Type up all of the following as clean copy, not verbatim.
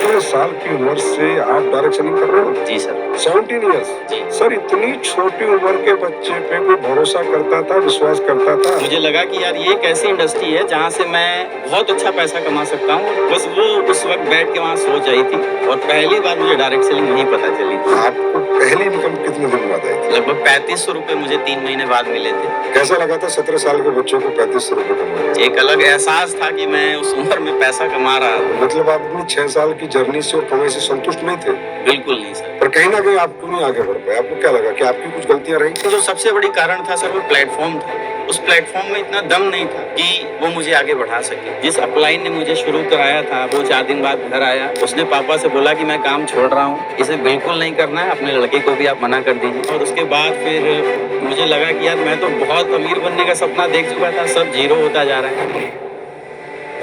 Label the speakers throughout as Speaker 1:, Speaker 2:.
Speaker 1: 17 साल की उम्र से आप डायरेक्ट सेलिंग कर रहे हो?
Speaker 2: जी सर।
Speaker 1: 17 इयर्स?
Speaker 2: जी।
Speaker 1: सर इतनी छोटी उम्र के बच्चे पे कोई भरोसा करता था, विश्वास करता था?
Speaker 2: मुझे लगा कि यार ये एक ऐसी इंडस्ट्री है जहाँ से मैं बहुत अच्छा पैसा कमा सकता हूँ। बस वो उस वक्त बैठ के वहाँ सोच रही थी और पहली बार मुझे डायरेक्ट सेलिंग वहीं पता चली थी।
Speaker 1: आपको पहली इनकम कितने दिन बाद आई थी?
Speaker 2: लगभग 3500 रुपए मुझे 3 महीने बाद मिले थे।
Speaker 1: कैसा लगा था 17 साल के बच्चों को 3500 रुपए कमाना?
Speaker 2: एक अलग एहसास था कि मैं उस उम्र में पैसा कमा रहा था।
Speaker 1: मतलब आप अपनी 6 साल की जर्नी से और कमाई से संतुष्ट नहीं थे?
Speaker 2: बिल्कुल नहीं सर।
Speaker 1: पर कहीं ना कहीं आप क्यों नहीं आगे बढ़ पाए? आपको क्या लगा कि आपकी कुछ गलतियां रही?
Speaker 2: तो जो सबसे बड़ी कारण था सर वो प्लेटफॉर्म था। उस प्लेटफॉर्म में इतना दम नहीं था कि वो मुझे आगे बढ़ा सके। जिस अपलाइन ने मुझे शुरू कराया था वो 4 दिन बाद घर आया, उसने पापा से बोला कि मैं काम छोड़ रहा हूँ, इसे बिल्कुल नहीं करना है, अपने लड़के को भी आप मना कर दीजिए। और उसके बाद फिर मुझे लगा कि यार मैं तो बहुत अमीर बनने का सपना देख चुका था, सब जीरो होता जा रहा है।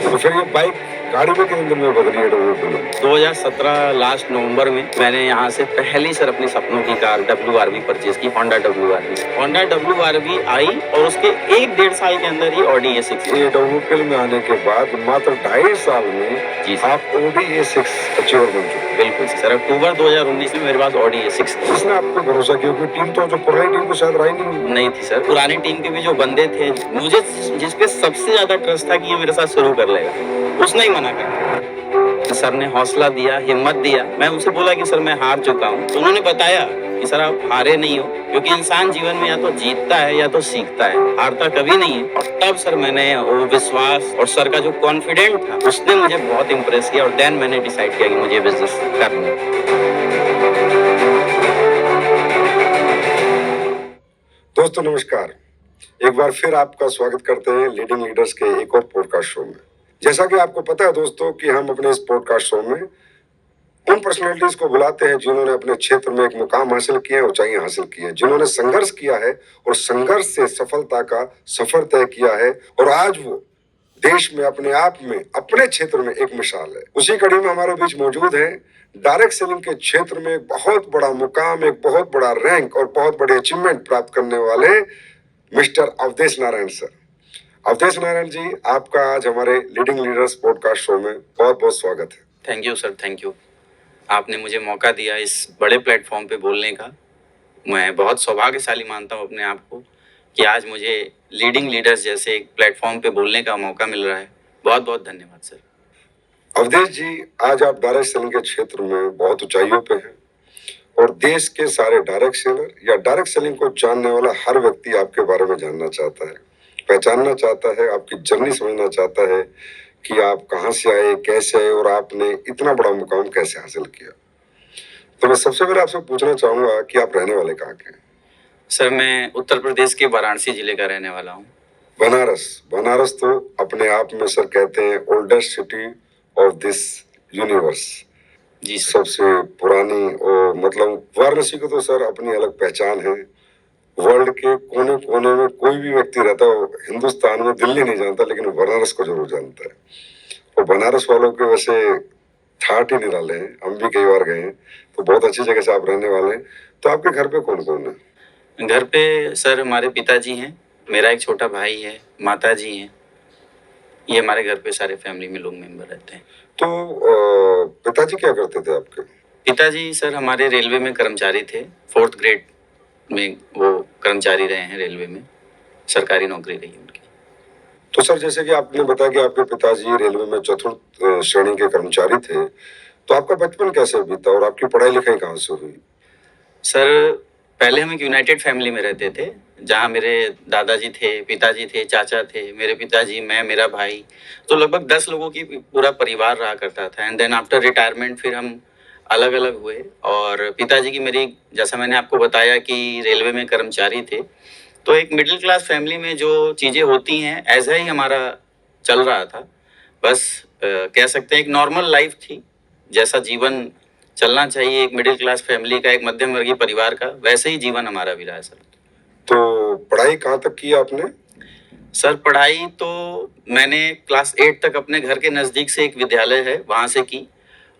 Speaker 1: तो फिर ये बाइक गाड़ी में कितने दिन में बदली है?
Speaker 2: 2017 लास्ट नवंबर में मैंने यहाँ से पहली सर अपनी सपनों की कार WRV परचेज की, होंडा WRV। होंडा WRV आई और उसके 1-1.5 साल के अंदर ही ऑडी A6।
Speaker 1: ये डब्ल्यूपीएल में आने के बाद मात्र 2.5 साल में
Speaker 2: जी
Speaker 1: आप ऑडी A6 अचीवर बन चुके।
Speaker 2: बिल्कुल सर। अक्टूबर 2019 में मेरे पास ऑडी A6 थी।
Speaker 1: किसने आप पे भरोसा किया? क्योंकि टीम तो जो पुरानी टीम तो शायद रही
Speaker 2: नहीं थी सर। पुरानी टीम के भी जो बंदे थे, मुझे जिस पे सबसे ज्यादा ट्रस्ट था कि ये मेरे साथ शुरू कर लेगा, उसने ही मना कर दिया। सर ने हौसला दिया, हिम्मत दिया। मैं उनसे बोला कि सर मैं हार चुका हूँ, तो उन्होंने बताया कि सर आप हारे नहीं हो, क्योंकि इंसान जीवन में या तो जीतता है या तो सीखता है, हारता कभी नहीं है। और तब सर मैंने वो विश्वास और सर का जो कॉन्फिडेंट था, उसने मुझे बहुत इंप्रेस किया और देन मैंने डिसाइड किया कि मुझे बिजनेस करना है।
Speaker 1: दोस्तों नमस्कार, एक बार फिर आपका स्वागत करते हैं लीडिंग लीडर्स के एक और पॉडकास्ट शो में। जैसा कि आपको पता है दोस्तों कि हम अपने इस पॉडकास्ट शो में उन पर्सनालिटीज को बुलाते हैं जिन्होंने अपने क्षेत्र में एक मुकाम हासिल किया है, ऊंचाई हासिल की है, जिन्होंने संघर्ष किया है और संघर्ष से सफलता का सफर तय किया है और आज वो देश में अपने आप में अपने क्षेत्र में एक मिसाल है। उसी कड़ी में हमारे बीच मौजूद है डायरेक्ट सेलिंग के क्षेत्र में एक बहुत बड़ा मुकाम, एक बहुत बड़ा रैंक और बहुत बड़े अचीवमेंट प्राप्त करने वाले मिस्टर अवधेश नारायण सर। अवधेश नारायण जी, आपका आज हमारे लीडिंग लीडर्स पॉडकास्ट शो में बहुत बहुत स्वागत है।
Speaker 2: Thank you sir, thank you. आपने मुझे मौका दिया इस बड़े प्लेटफॉर्म पे बोलने का। मैं बहुत सौभाग्यशाली मानता हूँ अपने आप को कि आज मुझे लीडिंग लीडर्स जैसे एक प्लेटफॉर्म पे बोलने का मौका मिल रहा है। बहुत बहुत धन्यवाद सर।
Speaker 1: अवधेश जी, आज आप डायरेक्ट सेलिंग के क्षेत्र में बहुत ऊंचाइयों पे हैं और देश के सारे डायरेक्ट सेलर या डायरेक्ट सेलिंग को जानने वाला हर व्यक्ति आपके बारे में जानना चाहता है, पहचानना चाहता है, आपकी जर्नी समझना चाहता है कि आप कहाँ से आए, कैसे आए और आपने इतना बड़ा मुकाम कैसे हासिल किया। तो मैं सबसे पहले आपसे पूछना चाहूंगा कि आप रहने वाले कहाँ के हैं?
Speaker 2: सर मैं उत्तर प्रदेश के वाराणसी जिले का रहने वाला हूँ।
Speaker 1: बनारस। बनारस तो अपने आप में सर कहते हैं oldest city of this universe.
Speaker 2: जी सर।
Speaker 1: सबसे पुरानी और मतलब वाराणसी को तो सर अपनी अलग पहचान है। वर्ल्ड के कोने कोने में कोई भी व्यक्ति रहता हो, हिंदुस्तान में दिल्ली नहीं जानता लेकिन बनारस को जरूर जानता है। और बनारस वालों के वैसे ठाठ ही निराले हैं, हम भी कई बार गए हैं, तो बहुत अच्छी जगह से आप रहने वाले हैं। तो आपके घर पे कौन कौन है?
Speaker 2: घर पे सर हमारे पिताजी हैं, मेरा एक छोटा भाई है, माता जी हैं। ये हमारे घर पे सारे फैमिली में लोग मेंबर रहते हैं।
Speaker 1: तो पिताजी क्या करते थे आपके?
Speaker 2: पिताजी सर हमारे रेलवे में कर्मचारी थे। 4th ग्रेड में वो कर्मचारी रहे हैं रेलवे में, सरकारी नौकरी रही उनकी।
Speaker 1: तो सर जैसे कि आपने बताया कि आपके पिताजी रेलवे में चतुर्थ श्रेणी के कर्मचारी थे, तो आपका बचपन कैसे बीता और आपकी पढ़ाई लिखाई कहाँ से हुई?
Speaker 2: सर पहले हम एक यूनाइटेड फैमिली में रहते थे, जहाँ मेरे दादाजी थे, पिताजी थे, चाचा थे, मेरे पिताजी, मैं, मेरा भाई, तो लगभग 10 लोगों की पूरा परिवार रहा करता था। एंड देन आफ्टर रिटायरमेंट फिर हम अलग अलग हुए। और पिताजी की मेरी, जैसा मैंने आपको बताया कि रेलवे में कर्मचारी थे, तो एक मिडिल क्लास फैमिली में जो चीज़ें होती हैं ऐसा ही हमारा चल रहा था। बस कह सकते हैं एक नॉर्मल लाइफ थी, जैसा जीवन चलना चाहिए एक मिडिल क्लास फैमिली का, एक मध्यम वर्गीय परिवार का, वैसे ही जीवन हमारा भी रहा है सर।
Speaker 1: तो पढ़ाई कहाँ तक की आपने?
Speaker 2: सर पढ़ाई तो मैंने क्लास 8 तक अपने घर के नज़दीक से एक विद्यालय है वहाँ से की।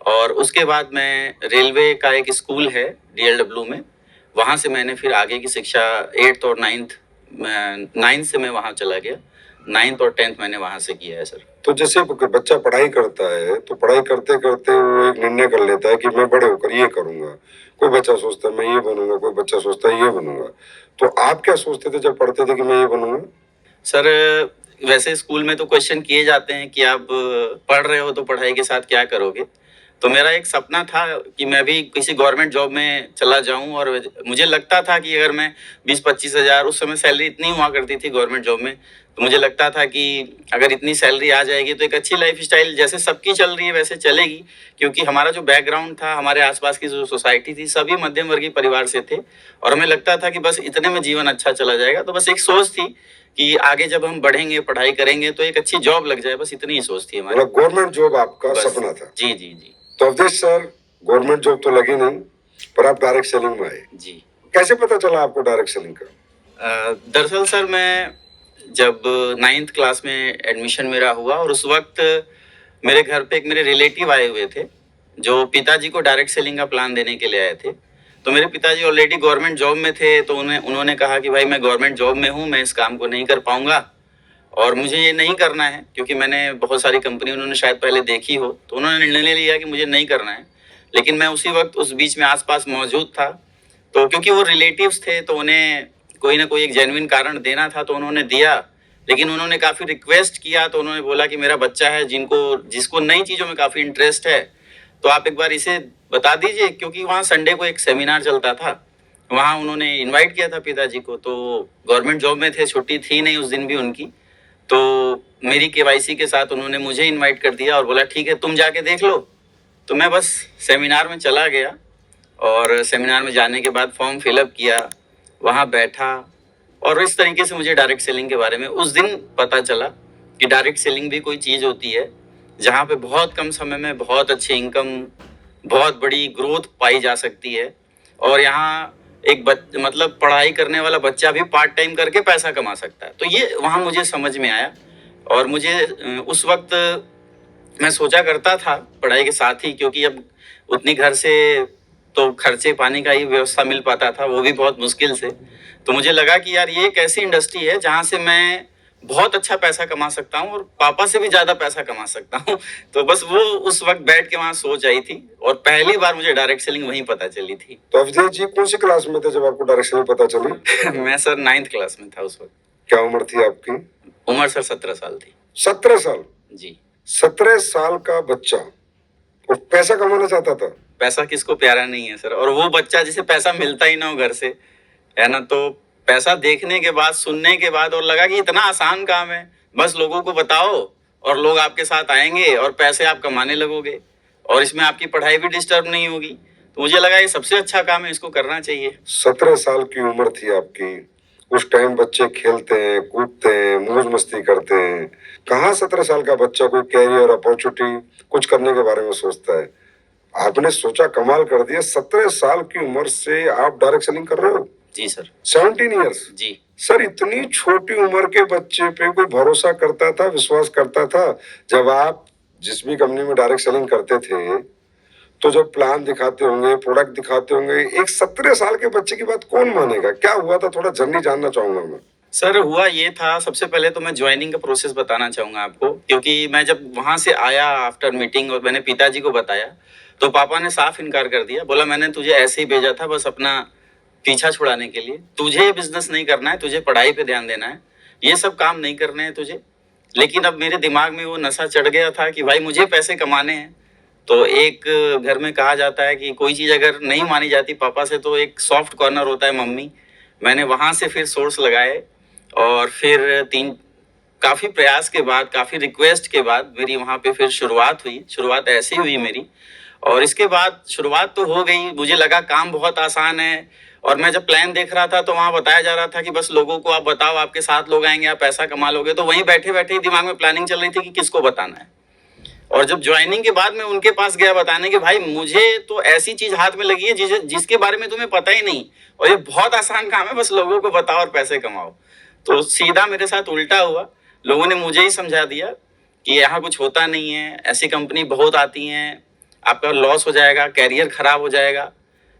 Speaker 2: और उसके बाद मैं रेलवे का एक स्कूल है DLW में, वहाँ से मैंने फिर आगे की शिक्षा 8th और 9th से मैं वहाँ चला गया। 9th और 10th मैंने वहाँ से किया है सर।
Speaker 1: तो जैसे बच्चा पढ़ाई करता है तो पढ़ाई करते करते वो एक निर्णय कर लेता है कि मैं बड़े होकर ये करूंगा। कोई बच्चा सोचता है मैं ये बनूंगा, कोई बच्चा सोचता है ये बनूंगा। तो आप क्या सोचते थे जब पढ़ते थे कि मैं ये बनूंगा?
Speaker 2: सर वैसे स्कूल में तो क्वेश्चन किए जाते हैं कि आप पढ़ रहे हो तो पढ़ाई के साथ क्या करोगे। तो मेरा एक सपना था कि मैं भी किसी गवर्नमेंट जॉब में चला जाऊं, और मुझे लगता था कि अगर मैं 20-25 हज़ार, उस समय सैलरी इतनी हुआ करती थी गवर्नमेंट जॉब में, तो मुझे लगता था कि अगर इतनी सैलरी आ जाएगी तो एक अच्छी लाइफ स्टाइल जैसे सबकी चल रही है वैसे चलेगी। क्योंकि हमारा जो बैकग्राउंड था, हमारे आसपास की जो सोसाइटी थी, सभी मध्यम वर्गीय परिवार से थे, और हमें लगता था कि बस इतने में जीवन अच्छा चला जाएगा। तो बस एक सोच थी कि आगे जब हम बढ़ेंगे, पढ़ाई करेंगे तो एक अच्छी जॉब लग जाए, बस इतनी ही सोच थी हमारी।
Speaker 1: मतलब गवर्नमेंट जॉब आपका
Speaker 2: बस।
Speaker 1: सपना था?
Speaker 2: जी जी जी
Speaker 1: तो अवधेश सर, गवर्नमेंट जॉब तो लगी नहीं, पर आप डायरेक्ट सेलिंग में आए।
Speaker 2: जी।
Speaker 1: कैसे पता चला आपको डायरेक्ट सेलिंग का?
Speaker 2: दरअसल सर मैं जब 9th क्लास में एडमिशन मेरा हुआ, और उस वक्त मेरे घर पे एक मेरे रिलेटिव आए हुए थे जो पिताजी को डायरेक्ट सेलिंग का प्लान देने के लिए आए थे। तो मेरे पिताजी ऑलरेडी गवर्नमेंट जॉब में थे, तो उन्होंने कहा कि भाई मैं गवर्नमेंट जॉब में हूँ, मैं इस काम को नहीं कर पाऊंगा और मुझे ये नहीं करना है। क्योंकि मैंने बहुत सारी कंपनी उन्होंने शायद पहले देखी हो, तो उन्होंने निर्णय लिया कि मुझे नहीं करना है। लेकिन मैं उसी वक्त उस बीच में आसपास मौजूद था, तो क्योंकि वो रिलेटिव्स थे तो उन्हें कोई ना कोई एक जेन्युइन कारण देना था, तो उन्होंने दिया। लेकिन उन्होंने काफ़ी रिक्वेस्ट किया, तो उन्होंने बोला कि मेरा बच्चा है जिसको नई चीज़ों में काफ़ी इंटरेस्ट है, तो आप एक बार इसे बता दीजिए। क्योंकि वहाँ संडे को एक सेमिनार चलता था, वहाँ उन्होंने इनवाइट किया था पिताजी को। तो गवर्नमेंट जॉब में थे, छुट्टी थी नहीं उस दिन भी उनकी, तो मेरी केवाईसी के साथ उन्होंने मुझे इनवाइट कर दिया और बोला ठीक है तुम जाके देख लो। तो मैं बस सेमिनार में चला गया, और सेमिनार में जाने के बाद फॉर्म फिलअप किया, वहाँ बैठा, और इस तरीके से मुझे डायरेक्ट सेलिंग के बारे में उस दिन पता चला कि डायरेक्ट सेलिंग भी कोई चीज़ होती है जहाँ पे बहुत कम समय में बहुत अच्छी इनकम, बहुत बड़ी ग्रोथ पाई जा सकती है। और यहाँ एक मतलब पढ़ाई करने वाला बच्चा भी पार्ट टाइम करके पैसा कमा सकता है। तो ये वहाँ मुझे समझ में आया। और मुझे उस वक्त मैं सोचा करता था पढ़ाई के साथ ही, क्योंकि अब उतनी घर से तो खर्चे पानी का ही व्यवस्था मिल पाता था, वो भी बहुत मुश्किल से। तो मुझे लगा कि यार ये एक ऐसी इंडस्ट्री है जहाँ से मैं बहुत अच्छा पैसा कमा सकता हूँ और पापा से भी ज़्यादा पैसा कमा सकता हूँ। तो बस वो उस वक्त बैठ के वहाँ सोच आई थी, और पहली बार मुझे डायरेक्ट सेलिंग वहीं पता चली थी।
Speaker 1: तो अवधेश जी कौन सी क्लास में थे जब आपको डायरेक्ट सेलिंग पता चली?
Speaker 2: मैं सर 9th क्लास में था उस वक्त।
Speaker 1: क्या उम्र थी आपकी?
Speaker 2: उम्र सर 17 साल थी।
Speaker 1: 17 साल?
Speaker 2: जी।
Speaker 1: 17 साल का बच्चा और पैसा कमाना चाहता था?
Speaker 2: पैसा किसको प्यारा नहीं है सर, और वो बच्चा जिसे पैसा मिलता ही ना हो घर से, है ना। तो पैसा देखने के बाद, सुनने के बाद, और लगा कि इतना आसान काम है, बस लोगों को बताओ और लोग आपके साथ आएंगे और पैसे आप कमाने लगोगे, और इसमें आपकी पढ़ाई भी डिस्टर्ब नहीं होगी। तो मुझे लगा ये सबसे अच्छा काम है, इसको करना चाहिए।
Speaker 1: 17 साल की उम्र थी आपकी। उस टाइम बच्चे खेलते हैं, कूदते हैं, मौज मस्ती करते हैं। कहाँ 17 साल का बच्चा कोई कैरियर अपॉर्चुनिटी कुछ करने के बारे में सोचता है? आपने सोचा, कमाल कर दिया। 17 साल की उम्र से आप डायरेक्ट सेलिंग कर रहे हो?
Speaker 2: जी सर।
Speaker 1: 17 ईयर्स?
Speaker 2: जी
Speaker 1: सर, इतनी छोटी उम्र के बच्चे पे कोई भरोसा करता था, विश्वास करता था? जब आप जिस भी कंपनी में डायरेक्ट सेलिंग करते थे, तो जब प्लान दिखाते होंगे, प्रोडक्ट दिखाते होंगे, एक 17 साल के बच्चे की बात कौन मानेगा? क्या हुआ था, थोड़ा जर्नी जानना चाहूंगा मैं।
Speaker 2: सर, हुआ ये था, सबसे पहले तो मैं ज्वाइनिंग का प्रोसेस बताना चाहूँगा आपको। क्योंकि मैं जब वहाँ से आया आफ्टर मीटिंग और मैंने पिताजी को बताया, तो पापा ने साफ इनकार कर दिया। बोला मैंने तुझे ऐसे ही भेजा था बस अपना पीछा छुड़ाने के लिए, तुझे बिजनेस नहीं करना है, तुझे पढ़ाई पे ध्यान देना है, ये सब काम नहीं करने हैं तुझे। लेकिन अब मेरे दिमाग में वो नशा चढ़ गया था कि भाई मुझे पैसे कमाने हैं। तो एक घर में कहा जाता है कि कोई चीज़ अगर नहीं मानी जाती पापा से तो एक सॉफ्ट कॉर्नर होता है मम्मी। मैंने वहाँ से फिर सोर्स लगाए, और फिर काफ़ी प्रयास के बाद, काफ़ी रिक्वेस्ट के बाद मेरी वहाँ पे फिर शुरुआत हुई। शुरुआत ऐसी हुई मेरी, और इसके बाद शुरुआत तो हो गई, मुझे लगा काम बहुत आसान है। और मैं जब प्लान देख रहा था तो वहाँ बताया जा रहा था कि बस लोगों को आप बताओ, आपके साथ लोग आएंगे, आप पैसा कमा लोगे। तो वहीं बैठे बैठे ही दिमाग में प्लानिंग चल रही थी कि किसको बताना है। और जब ज्वाइनिंग के बाद मैं उनके पास गया बताने कि भाई मुझे तो ऐसी चीज हाथ में लगी है जिसके बारे में तुम्हें पता ही नहीं, और ये बहुत आसान काम है, बस लोगों को बताओ और पैसे कमाओ। तो सीधा मेरे साथ उल्टा हुआ। लोगों ने मुझे ही समझा दिया कि यहाँ कुछ होता नहीं है, ऐसी कंपनी बहुत आती हैं, आपका लॉस हो जाएगा, कैरियर खराब हो जाएगा।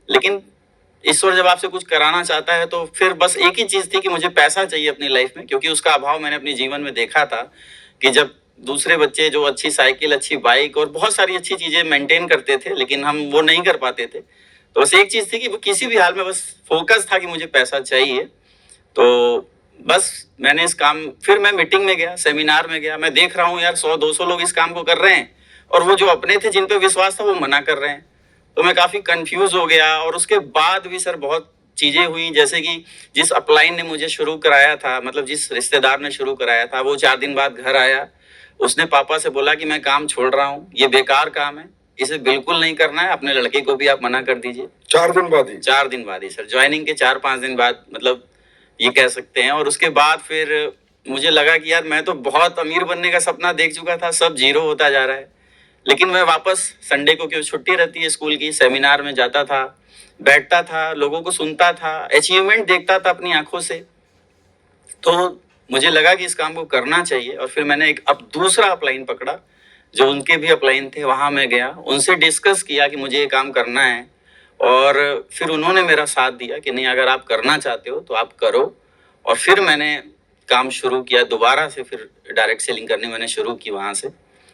Speaker 2: लेकिन ईश्वर जब आपसे कुछ कराना चाहता है तो फिर बस एक ही चीज थी कि मुझे पैसा चाहिए अपनी लाइफ में, क्योंकि उसका अभाव मैंने अपने जीवन में देखा था कि जब दूसरे बच्चे जो अच्छी साइकिल, अच्छी बाइक और बहुत सारी अच्छी चीजें मेंटेन करते थे, लेकिन हम वो नहीं कर पाते थे। तो बस एक चीज थी कि वो किसी भी हाल में बस फोकस था कि मुझे पैसा चाहिए। तो बस मैंने इस काम, फिर मैं मीटिंग में गया, सेमिनार में गया, मैं देख रहा हूँ यार 100-200 लोग इस काम को कर रहे हैं और वो जो अपने थे जिन पे विश्वास था वो मना कर रहे हैं। तो मैं काफी कंफ्यूज हो गया। और उसके बाद भी सर बहुत चीजें हुई, जैसे कि जिस अपलाइन ने मुझे शुरू कराया था, मतलब जिस रिश्तेदार ने शुरू कराया था, वो 4 दिन बाद घर आया। उसने पापा से बोला कि मैं काम छोड़ रहा हूँ, ये बेकार काम है, इसे बिल्कुल नहीं करना है, अपने लड़के को भी आप मना कर दीजिए।
Speaker 1: 4 दिन बाद ही?
Speaker 2: 4 दिन बाद ही सर, ज्वाइनिंग के 4-5 दिन बाद, मतलब ये कह सकते हैं। और उसके बाद फिर मुझे लगा कि यार मैं तो बहुत अमीर बनने का सपना देख चुका था, सब जीरो होता जा रहा है। लेकिन मैं वापस संडे को, क्यों छुट्टी रहती है स्कूल की, सेमिनार में जाता था, बैठता था, लोगों को सुनता था, अचीवमेंट देखता था अपनी आंखों से। तो मुझे लगा कि इस काम को करना चाहिए। और फिर मैंने एक अब दूसरा अपलाइन पकड़ा, जो उनके भी अपलाइन थे, वहां मैं गया, उनसे डिस्कस किया कि मुझे ये काम करना है। और फिर उन्होंने मेरा साथ दिया कि नहीं, अगर आप करना चाहते हो तो आप करो। और फिर मैंने काम शुरू किया दोबारा से, फिर डायरेक्ट सेलिंग करनी मैंने शुरू की वहां से।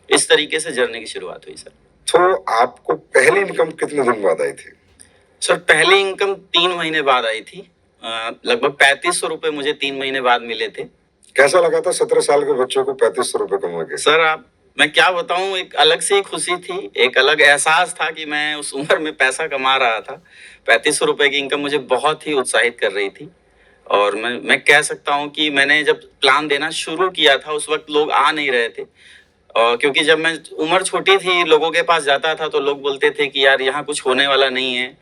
Speaker 2: इस तरीके से जर्नी की शुरुआत हुई सर।
Speaker 1: तो आपको पहली इनकम कितने दिन बाद आई थी?
Speaker 2: सर पहली इनकम 3 महीने बाद आई थी। लगभग 3500 रुपए मुझे 3 महीने बाद मिले थे।
Speaker 1: कैसा लगा था 17 साल के बच्चों को 3500 रुपए कमा के?
Speaker 2: सर मैं क्या बताऊं, एक अलग से ही खुशी थी, एक अलग एहसास था कि मैं उस उम्र में पैसा कमा रहा था। 3500 रुपए की इनकम मुझे बहुत ही उत्साहित कर रही थी। और मैं कह सकता हूं कि मैंने जब प्लान देना शुरू किया था उस वक्त लोग आ नहीं रहे थे। और क्योंकि जब मैं उम्र छोटी थी, लोगों के पास जाता था तो लोग बोलते थे कि यार यहाँ कुछ होने वाला नहीं है।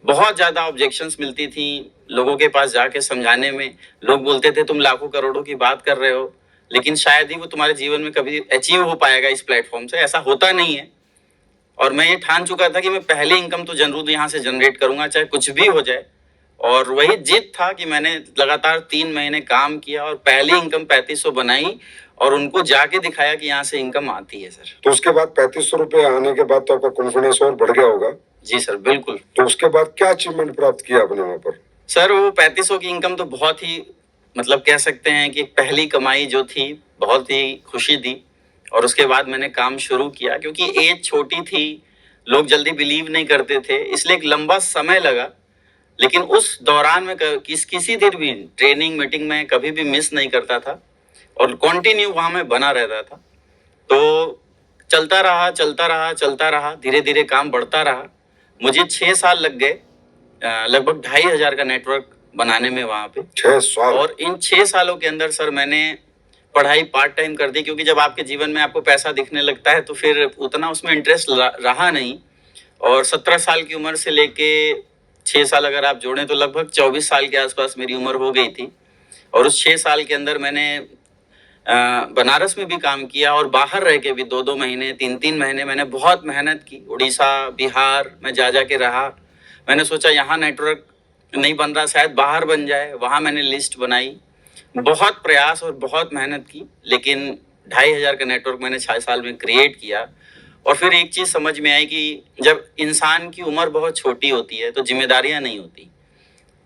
Speaker 2: बहुत ज्यादा ऑब्जेक्शंस मिलती थी लोगों के पास जाके समझाने में। लोग बोलते थे तुम लाखों करोड़ों की बात कर रहे हो, लेकिन शायद ही वो तुम्हारे जीवन में कभी अचीव हो पाएगा इस प्लेटफॉर्म से, ऐसा होता नहीं है। और मैं ये ठान चुका था कि मैं पहली इनकम तो जरूर यहाँ से जनरेट करूंगा, चाहे कुछ भी हो जाए। और वही जिद था कि मैंने लगातार 3 महीने काम किया और पहली इनकम 3500 बनाई और उनको जाके दिखाया कि यहाँ से इनकम आती है सर।
Speaker 1: तो उसके बाद 3500 रुपए आने के बाद तो आपका कॉन्फिडेंस और बढ़ गया होगा?
Speaker 2: जी सर, बिल्कुल।
Speaker 1: तो उसके बाद क्या अचीवमेंट प्राप्त किया आपने वहां पर?
Speaker 2: सर वो 3500 की इनकम तो बहुत ही, मतलब कह सकते हैं कि पहली कमाई जो थी, बहुत ही खुशी दी। और उसके बाद मैंने काम शुरू किया, क्योंकि एज छोटी थी, लोग जल्दी बिलीव नहीं करते थे, इसलिए एक लंबा समय लगा। लेकिन उस दौरान में किसी दिन भी ट्रेनिंग मीटिंग में कभी भी मिस नहीं करता था और कंटिन्यू वहां में बना रहता था। तो चलता रहा चलता रहा चलता रहा, धीरे धीरे काम बढ़ता रहा। मुझे 6 साल लग गए लगभग 2500 का नेटवर्क बनाने में वहां पे।
Speaker 1: 6 साल?
Speaker 2: और इन 6 सालों के अंदर सर मैंने पढ़ाई पार्ट टाइम कर दी, क्योंकि जब आपके जीवन में आपको पैसा दिखने लगता है तो फिर उतना उसमें इंटरेस्ट रहा नहीं। और 17 साल की उम्र से लेके 6 साल अगर आप जोड़ें तो लगभग 24 साल के आसपास मेरी उम्र हो गई थी। और उस 6 साल के अंदर मैंने बनारस में भी काम किया और बाहर रह के भी 2-2 महीने 3-3 महीने मैंने बहुत मेहनत की। उड़ीसा, बिहार में जा के रहा। मैंने सोचा यहाँ नेटवर्क नहीं बन रहा, शायद बाहर बन जाए। वहाँ मैंने लिस्ट बनाई, बहुत प्रयास और बहुत मेहनत की, लेकिन 2500 का नेटवर्क मैंने 6 साल में क्रिएट किया। और फिर एक चीज़ समझ में आई कि जब इंसान की उम्र बहुत छोटी होती है तो जिम्मेदारियां नहीं होती।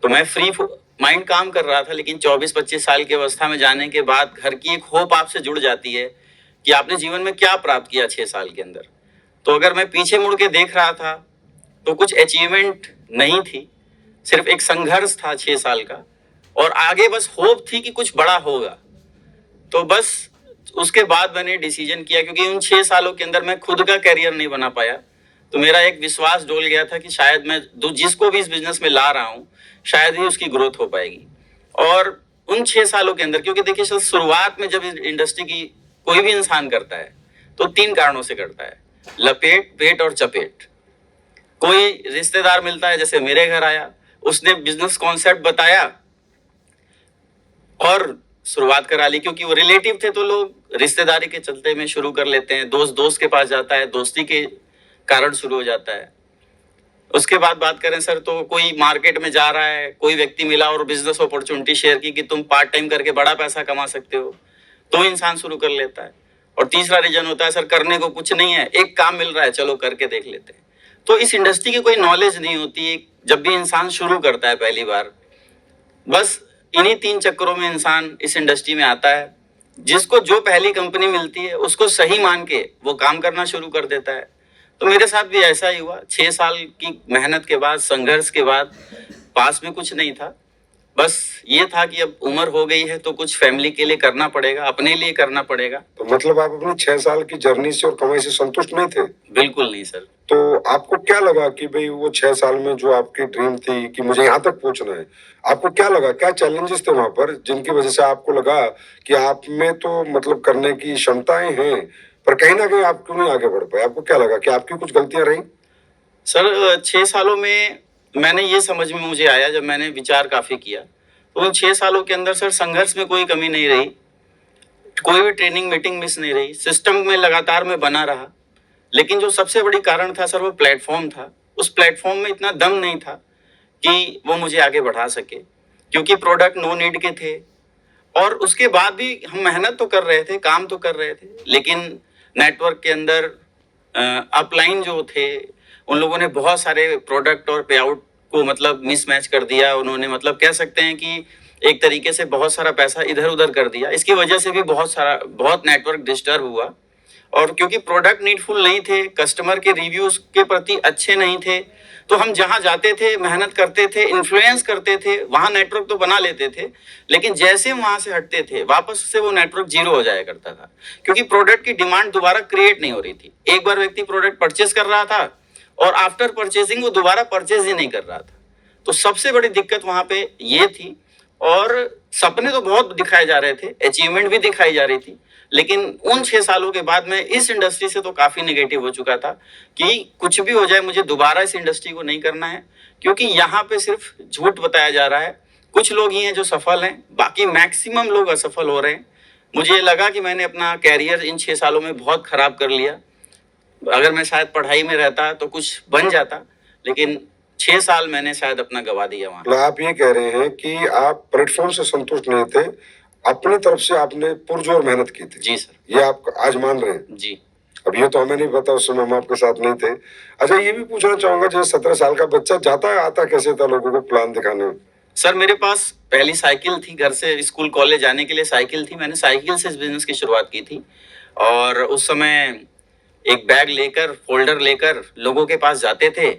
Speaker 2: तो मैं फ्री माइंड काम कर रहा था, लेकिन 24-25 साल की अवस्था में जाने के बाद घर की एक होप आपसे जुड़ जाती है कि आपने जीवन में क्या प्राप्त किया 6 साल के अंदर। तो अगर मैं पीछे मुड़ के देख रहा था तो कुछ अचीवमेंट नहीं थी, सिर्फ एक संघर्ष था 6 साल का, और आगे बस होप थी कि कुछ बड़ा होगा। तो बस उसके बाद मैंने डिसीजन किया, क्योंकि उन 6 सालों के अंदर मैं खुद का करियर नहीं बना पाया, तो मेरा एक विश्वास डोल गया था कि शायद मैं जिसको भी इस बिजनेस में ला रहा हूँ शायद ही उसकी ग्रोथ हो पाएगी। और उन 6 सालों के अंदर, क्योंकि देखिए सर, शुरुआत में जब इस इंडस्ट्री की कोई भी इंसान करता है तो 3 कारणों से करता है, लपेट, पेट और चपेट। कोई रिश्तेदार मिलता है, जैसे मेरे घर आया, उसने बिजनेस कॉन्सेप्ट बताया और शुरुआत करा ली, क्योंकि वो रिलेटिव थे तो लोग रिश्तेदारी के चलते में शुरू कर लेते हैं। दोस्त के पास जाता है, दोस्ती के कारण शुरू हो जाता है। उसके बाद बात करें सर, तो कोई मार्केट में जा रहा है, कोई व्यक्ति मिला और बिजनेस अपॉर्चुनिटी शेयर की कि तुम पार्ट टाइम करके बड़ा पैसा कमा सकते हो, तो इंसान शुरू कर लेता है। और तीसरा रीजन होता है सर, करने को कुछ नहीं है, एक काम मिल रहा है, चलो करके देख लेते हैं। तो इस इंडस्ट्री की कोई नॉलेज नहीं होती है। जब भी इंसान शुरू करता है पहली बार, बस इन्हीं 3 चक्करों में इंसान इस इंडस्ट्री में आता है। जिसको जो पहली कंपनी मिलती है उसको सही मान के वो काम करना शुरू कर देता है। तो मेरे साथ भी ऐसा ही हुआ। 6 साल की मेहनत के बाद, संघर्ष के बाद, पास में कुछ नहीं था। बस ये था कि अब उम्र हो गई है तो कुछ फैमिली के लिए करना पड़ेगा, अपने लिए करना पड़ेगा।
Speaker 1: तो मतलब आप अपनी 6 साल की जर्नी से और कमाई से संतुष्ट नहीं थे?
Speaker 2: बिल्कुल नहीं सर।
Speaker 1: तो आपको क्या लगा कि भाई वो 6 साल में जो आपकी ड्रीम थी कि मुझे यहाँ तक पहुंचना है, आपको क्या लगा, क्या चैलेंजेस थे वहां पर जिनकी वजह से आपको लगा कि आप में तो मतलब करने की क्षमताएं हैं, पर कहीं ना कहीं आप क्यों नहीं आगे बढ़ पाए? आपको क्या लगा कि आपकी कुछ गलतियां रही?
Speaker 2: सर 6 सालों में मैंने ये समझ में मुझे आया, जब मैंने विचार काफी किया, तो उन 6 सालों के अंदर सर संघर्ष में कोई कमी नहीं रही। कोई भी ट्रेनिंग मीटिंग मिस नहीं रही, सिस्टम में लगातार मैं बना रहा। लेकिन जो सबसे बड़ी कारण था सर, वो प्लेटफॉर्म था। उस प्लेटफॉर्म में इतना दम नहीं था कि वो मुझे आगे बढ़ा सके, क्योंकि प्रोडक्ट नो नीड के थे। और उसके बाद भी हम मेहनत तो कर रहे थे, काम तो कर रहे थे, लेकिन नेटवर्क के अंदर अपलाइन जो थे उन लोगों ने बहुत सारे प्रोडक्ट और पे आउट को मतलब मिसमैच कर दिया। उन्होंने मतलब कह सकते हैं कि एक तरीके से बहुत सारा पैसा इधर उधर कर दिया। इसकी वजह से भी बहुत नेटवर्क डिस्टर्ब हुआ। और क्योंकि प्रोडक्ट नीडफुल नहीं थे, कस्टमर के रिव्यूज के प्रति अच्छे नहीं थे, तो हम जहां जाते थे, मेहनत करते थे, इन्फ्लुएंस करते थे, वहां नेटवर्क तो बना लेते थे, लेकिन जैसे वहां से हटते थे वापस से वो नेटवर्क जीरो हो जाया करता था, क्योंकि प्रोडक्ट की डिमांड दोबारा क्रिएट नहीं हो रही थी। एक बार व्यक्ति प्रोडक्ट परचेज कर रहा था और आफ्टर परचेजिंग वो दोबारा परचेज ही नहीं कर रहा था। तो सबसे बड़ी दिक्कत वहां पे ये थी। और सपने तो बहुत दिखाए जा रहे थे, अचीवमेंट भी दिखाई जा रही थी, लेकिन उन 6 सालों के बाद मैं इस इंडस्ट्री से तो काफी नेगेटिव हो चुका था कि कुछ भी हो जाए मुझे दोबारा इस इंडस्ट्री को नहीं करना है, क्योंकि यहाँ पे सिर्फ झूठ बताया जा रहा है। कुछ लोग ही हैं जो सफल हैं, बाकी मैक्सिमम लोग असफल हो रहे हैं। मुझे लगा कि मैंने अपना कैरियर इन 6 सालों में बहुत खराब कर लिया। अगर मैं शायद पढ़ाई में रहता तो कुछ बन जाता, लेकिन 6 साल मैंने शायद अपना गवा दिया वहां।
Speaker 1: मतलब आप ये कह रहे हैं कि आप प्लेटफॉर्म से संतुष्ट नहीं थे, अपनी तरफ से आपने पुरजोर मेहनत की थी।
Speaker 2: जी सर।
Speaker 1: ये आप आज मान रहे हैं?
Speaker 2: जी।
Speaker 1: अब ये तो हमें नहीं पता, उस समय हम आपके साथ नहीं थे। अच्छा, ये भी पूछना चाहूंगा, जैसे 17 साल का बच्चा जाता है आता कैसे था लोगों को प्लान दिखाने?
Speaker 2: सर मेरे पास पहली साइकिल थी, घर से स्कूल कॉलेज जाने के लिए साइकिल थी। मैंने साइकिल से इस बिजनेस की शुरुआत की थी। और उस समय एक बैग लेकर, फोल्डर लेकर लोगों के पास जाते थे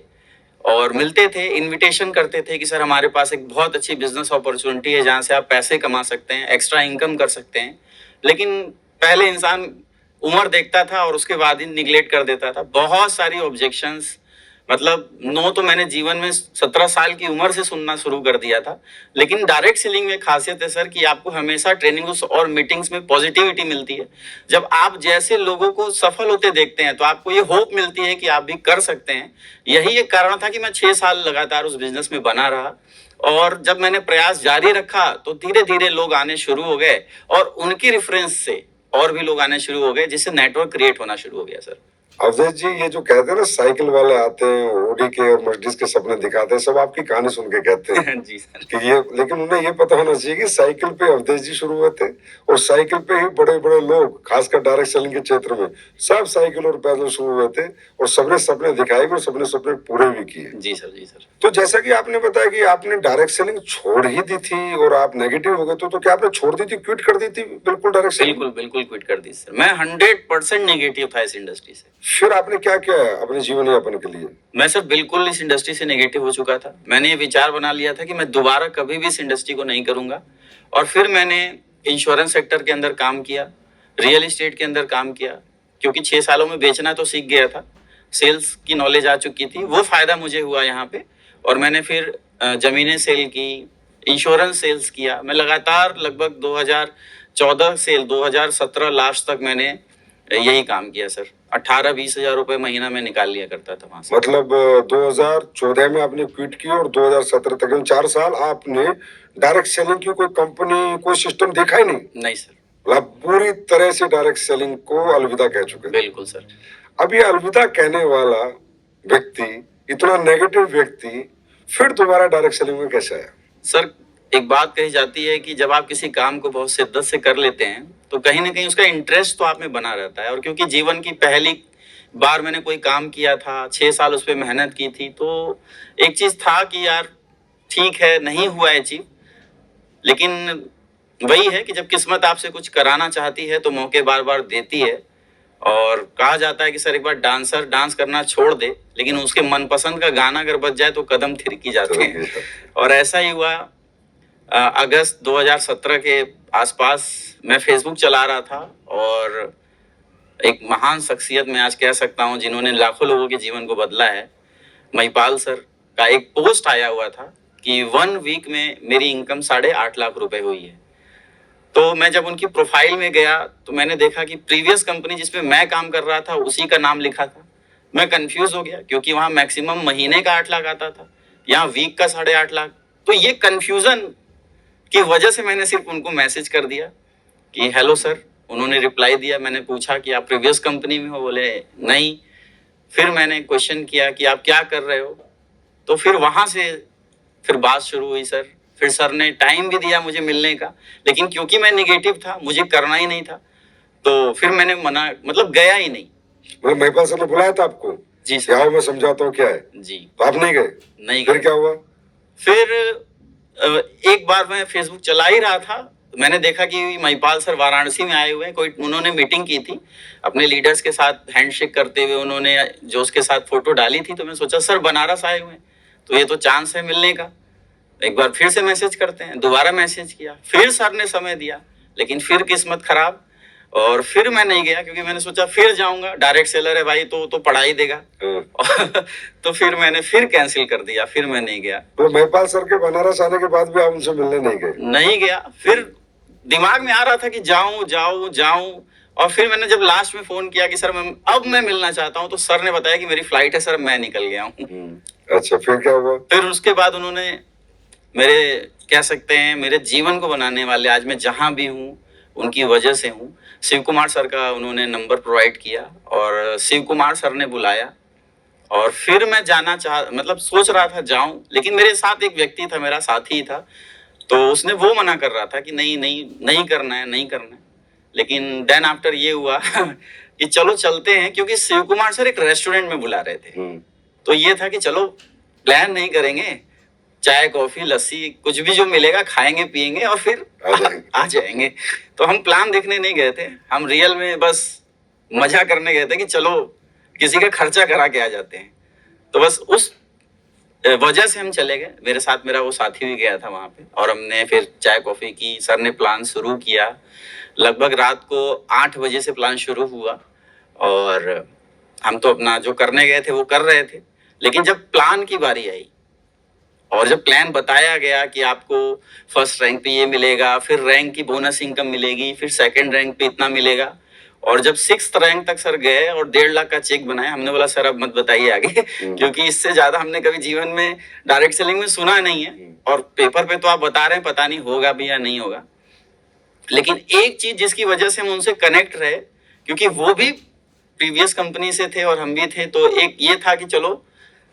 Speaker 2: और मिलते थे, इनविटेशन करते थे कि सर हमारे पास एक बहुत अच्छी बिजनेस अपॉर्चुनिटी है जहाँ से आप पैसे कमा सकते हैं, एक्स्ट्रा इनकम कर सकते हैं। लेकिन पहले इंसान उम्र देखता था और उसके बाद ही निगलेक्ट कर देता था। बहुत सारी ऑब्जेक्शंस, मतलब नो तो मैंने जीवन में 17 साल की उम्र से सुनना शुरू कर दिया था। लेकिन डायरेक्ट सेलिंग में खासियत है सर कि आपको हमेशा ट्रेनिंग्स और मीटिंग्स में पॉजिटिविटी मिलती है। जब आप जैसे लोगों को सफल होते देखते हैं तो आपको ये होप मिलती है कि आप भी कर सकते हैं। यही एक कारण था कि मैं 6 साल लगातार उस बिजनेस में बना रहा। और जब मैंने प्रयास जारी रखा तो धीरे धीरे लोग आने शुरू हो गए और उनकी रेफरेंस से और भी लोग आने शुरू हो गए, जिससे नेटवर्क क्रिएट होना शुरू हो गया सर।
Speaker 1: अवधेश जी, ये जो कहते हैं ना साइकिल वाले आते हैं, ओडी के और मर्सिडीज के सपने दिखाते हैं, सब आपकी कहानी सुन के कहते हैं
Speaker 2: जी सर।
Speaker 1: कि ये, लेकिन उन्हें ये पता होना चाहिए कि साइकिल पे अवधेश जी शुरू हुए थे और साइकिल पे ही बड़े बड़े लोग, खासकर डायरेक्ट सेलिंग के क्षेत्र में, सब साइकिल और पैदल शुरू हुए थे और सबने सपने दिखाए और सबने सपने पूरे भी किए।
Speaker 2: जी सर। जी सर।
Speaker 1: तो जैसा कि आपने बताया कि आपने डायरेक्ट सेलिंग छोड़ ही दी थी और आप नेगेटिव हो गए, तो क्या आपने छोड़ दी थी, क्विट कर दी थी बिल्कुल डायरेक्ट सेलिंग?
Speaker 2: बिल्कुल बिल्कुल क्विट कर दी सर। मैं 100% नेगेटिव था इस इंडस्ट्री से।
Speaker 1: फिर आपने क्या किया अपने जीवन यापन के लिए?
Speaker 2: मैं सर बिल्कुल इस इंडस्ट्री से नेगेटिव हो चुका था। मैंने ये विचार बना लिया था कि मैं दोबारा कभी भी इस इंडस्ट्री को नहीं करूंगा। और फिर मैंने इंश्योरेंस सेक्टर के अंदर काम किया, रियल एस्टेट के अंदर काम किया, क्योंकि 6 सालों में बेचना तो सीख गया था, सेल्स की नॉलेज आ चुकी थी, वो फायदा मुझे हुआ यहाँ पे। और मैंने फिर जमीनें सेल की, इंश्योरेंस सेल्स किया। मैं लगातार लगभग 2014 से 2017 लास्ट तक मैंने यही काम किया सर। 18-20 हजार रुपए महीना में निकाल लिया करता था वहां से।
Speaker 1: मतलब 2014 में आपने क्विट की और 2017 तक, 4 साल आपने डायरेक्ट सेलिंग की कोई कंपनी, कोई सिस्टम देखा ही नहीं?
Speaker 2: नहीं सर।
Speaker 1: मतलब पूरी तरह से डायरेक्ट सेलिंग को अलविदा कह चुके।
Speaker 2: बिल्कुल सर।
Speaker 1: अब ये अलविदा कहने वाला व्यक्ति, इतना नेगेटिव व्यक्ति, फिर दोबारा डायरेक्ट सेलिंग में कैसे आया?
Speaker 2: सर एक बात कही जाती है कि जब आप किसी काम को बहुत शिद्दत से कर लेते हैं तो कहीं ना कहीं उसका इंटरेस्ट तो आप में बना रहता है। और क्योंकि जीवन की पहली बार मैंने कोई काम किया था, 6 साल उस पर मेहनत की थी, तो एक चीज था कि यार ठीक है, नहीं हुआ अचीव, लेकिन वही है कि जब किस्मत आपसे कुछ कराना चाहती है तो मौके बार बार देती है। और कहा जाता है कि सर एक बार डांसर डांस करना छोड़ दे, लेकिन उसके मनपसंद का गाना अगर बज जाए तो कदम थिरकी जाते हैं। और ऐसा ही हुआ। अगस्त 2017 के आसपास मैं फेसबुक चला रहा था और एक महान शख्सियत मैं आज कह सकता हूँ जिन्होंने लाखों लोगों के जीवन को बदला है, महिपाल सर का एक पोस्ट आया हुआ था कि 1 वीक में मेरी इनकम 8.5 लाख रुपए हुई है। तो मैं जब उनकी प्रोफाइल में गया तो मैंने देखा कि प्रीवियस कंपनी जिसमें मैं काम कर रहा था उसी का नाम लिखा था। मैं कंफ्यूज हो गया क्योंकि वहां मैक्सिमम महीने का 8 लाख आता था, यहाँ वीक का 8.5 लाख। तो ये कंफ्यूजन की वजह से मैंने सिर्फ उनको मैसेज कर दिया कि हेलो सर। उन्होंने रिप्लाई दिया। मैंने पूछा कि आप प्रीवियस कंपनी में हो? बोले नहीं। फिर मैंने क्वेश्चन किया कि आप क्या कर रहे हो? तो फिर वहां से फिर बात शुरू हुई सर। फिर सर ने टाइम भी दिया मुझे मिलने का, लेकिन क्योंकि मैं निगेटिव था, मुझे करना ही नहीं था, तो फिर मैंने मना, मतलब गया ही नहीं।
Speaker 1: मतलब महिपाल सर ने बुलाया था आपको?
Speaker 2: जी सर।
Speaker 1: आओ मैं समझाता हूँ क्या है।
Speaker 2: जी।
Speaker 1: तो आप नहीं गए?
Speaker 2: नहीं
Speaker 1: फिर
Speaker 2: गए।
Speaker 1: क्या हुआ?
Speaker 2: फिर एक बार मैं फेसबुक चला ही रहा था, मैंने देखा कि महिपाल सर वाराणसी में आए हुए हैं। कोई उन्होंने मीटिंग की थी अपने लीडर्स के साथ, हैंडशेक करते हुए उन्होंने जो उसके साथ फोटो डाली थी। तो मैं सोचा सर बनारस आए हुए हैं तो ये तो चांस है मिलने का, एक बार फिर से मैसेज करते हैं। दोबारा मैसेज किया, फिर सर ने समय दिया, लेकिन फिर किस्मत खराब और फिर मैं नहीं गया क्योंकि मैंने सोचा फिर जाऊंगा, डायरेक्ट सेलर है भाई तो पढ़ा ही देगा। तो फिर मैंने फिर कैंसिल कर दिया, फिर मैं नहीं गया।
Speaker 1: तो महिपाल सर के बनारस आने के बाद भी आप उनसे मिलने नहीं गए?
Speaker 2: नहीं गया। फिर दिमाग में आ रहा था कि जाऊं जाऊं जाऊं, और फिर मैंने जब लास्ट में फोन किया कि सर मैं मिलना चाहता हूं, तो सर ने बताया कि मेरी फ्लाइट है सर, मैं निकल गया हूँ।
Speaker 1: अच्छा, फिर क्या हुआ?
Speaker 2: फिर उसके बाद उन्होंने मेरे, कह सकते हैं मेरे जीवन को बनाने वाले, आज मैं जहां भी हूँ उनकी वजह से हूँ, शिव कुमार सर का उन्होंने नंबर प्रोवाइड किया और शिव कुमार सर ने बुलाया। और फिर मैं जाना मतलब सोच रहा था जाऊं, लेकिन मेरे साथ एक व्यक्ति था, मेरा साथी था, तो उसने वो मना कर रहा था कि नहीं नहीं नहीं करना है, नहीं करना है। लेकिन देन आफ्टर ये हुआ कि चलो चलते हैं, क्योंकि शिव कुमार सर एक रेस्टोरेंट में बुला रहे थे। तो ये था कि चलो प्लान नहीं करेंगे, चाय कॉफी लस्सी कुछ भी जो मिलेगा खाएंगे पिएंगे और फिर आ जाएंगे। तो हम प्लान देखने नहीं गए थे, हम रियल में बस मजा करने गए थे कि चलो किसी का खर्चा करा के आ जाते हैं। तो बस उस वजह से हम चले गए। मेरे साथ मेरा वो साथी भी गया था वहां पे, और हमने फिर चाय कॉफी की। सर ने प्लान शुरू किया, लगभग रात को 8 बजे से प्लान शुरू हुआ और हम तो अपना जो करने गए थे वो कर रहे थे। लेकिन जब प्लान की बारी आई और जब प्लान बताया गया कि आपको फर्स्ट रैंक पे ये मिलेगा, फिर रैंक की बोनस इनकम मिलेगी, फिर सेकंड रैंक पे इतना मिलेगा, और जब 6th रैंक तक सर गए और 1.5 लाख का चेक बनाया, हमने बोला सर अब मत बताइए आगे क्योंकि इससे ज्यादा हमने कभी जीवन में डायरेक्ट सेलिंग में सुना नहीं है, और पेपर पे तो आप बता रहे हैं, पता नहीं होगा भी या नहीं होगा। लेकिन एक चीज जिसकी वजह से हम उनसे कनेक्ट रहे, क्योंकि वो भी प्रीवियस कंपनी से थे और हम भी थे, तो एक ये था कि चलो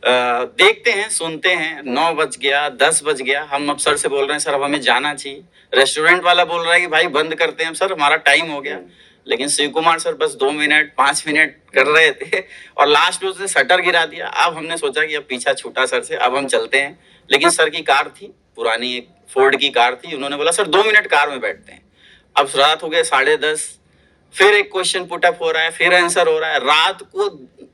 Speaker 2: देखते हैं सुनते हैं। 9 बज गया, 10 बज गया, हम अब सर से बोल रहे हैं सर अब हमें जाना चाहिए। रेस्टोरेंट वाला बोल रहा है कि भाई बंद करते हैं सर, हमारा टाइम हो गया। लेकिन शिव कुमार सर बस 2 मिनट 5 मिनट कर रहे थे और लास्ट में उसने शटर गिरा दिया। अब हमने सोचा कि अब पीछा छूटा सर से, अब हम चलते हैं। लेकिन सर की कार थी, पुरानी एक फोर्ड की कार थी, उन्होंने बोला सर 2 मिनट कार में बैठते हैं। अब रात हो गए 10:30, फिर एक क्वेश्चन पुटअप हो रहा है, फिर आंसर हो रहा है। रात को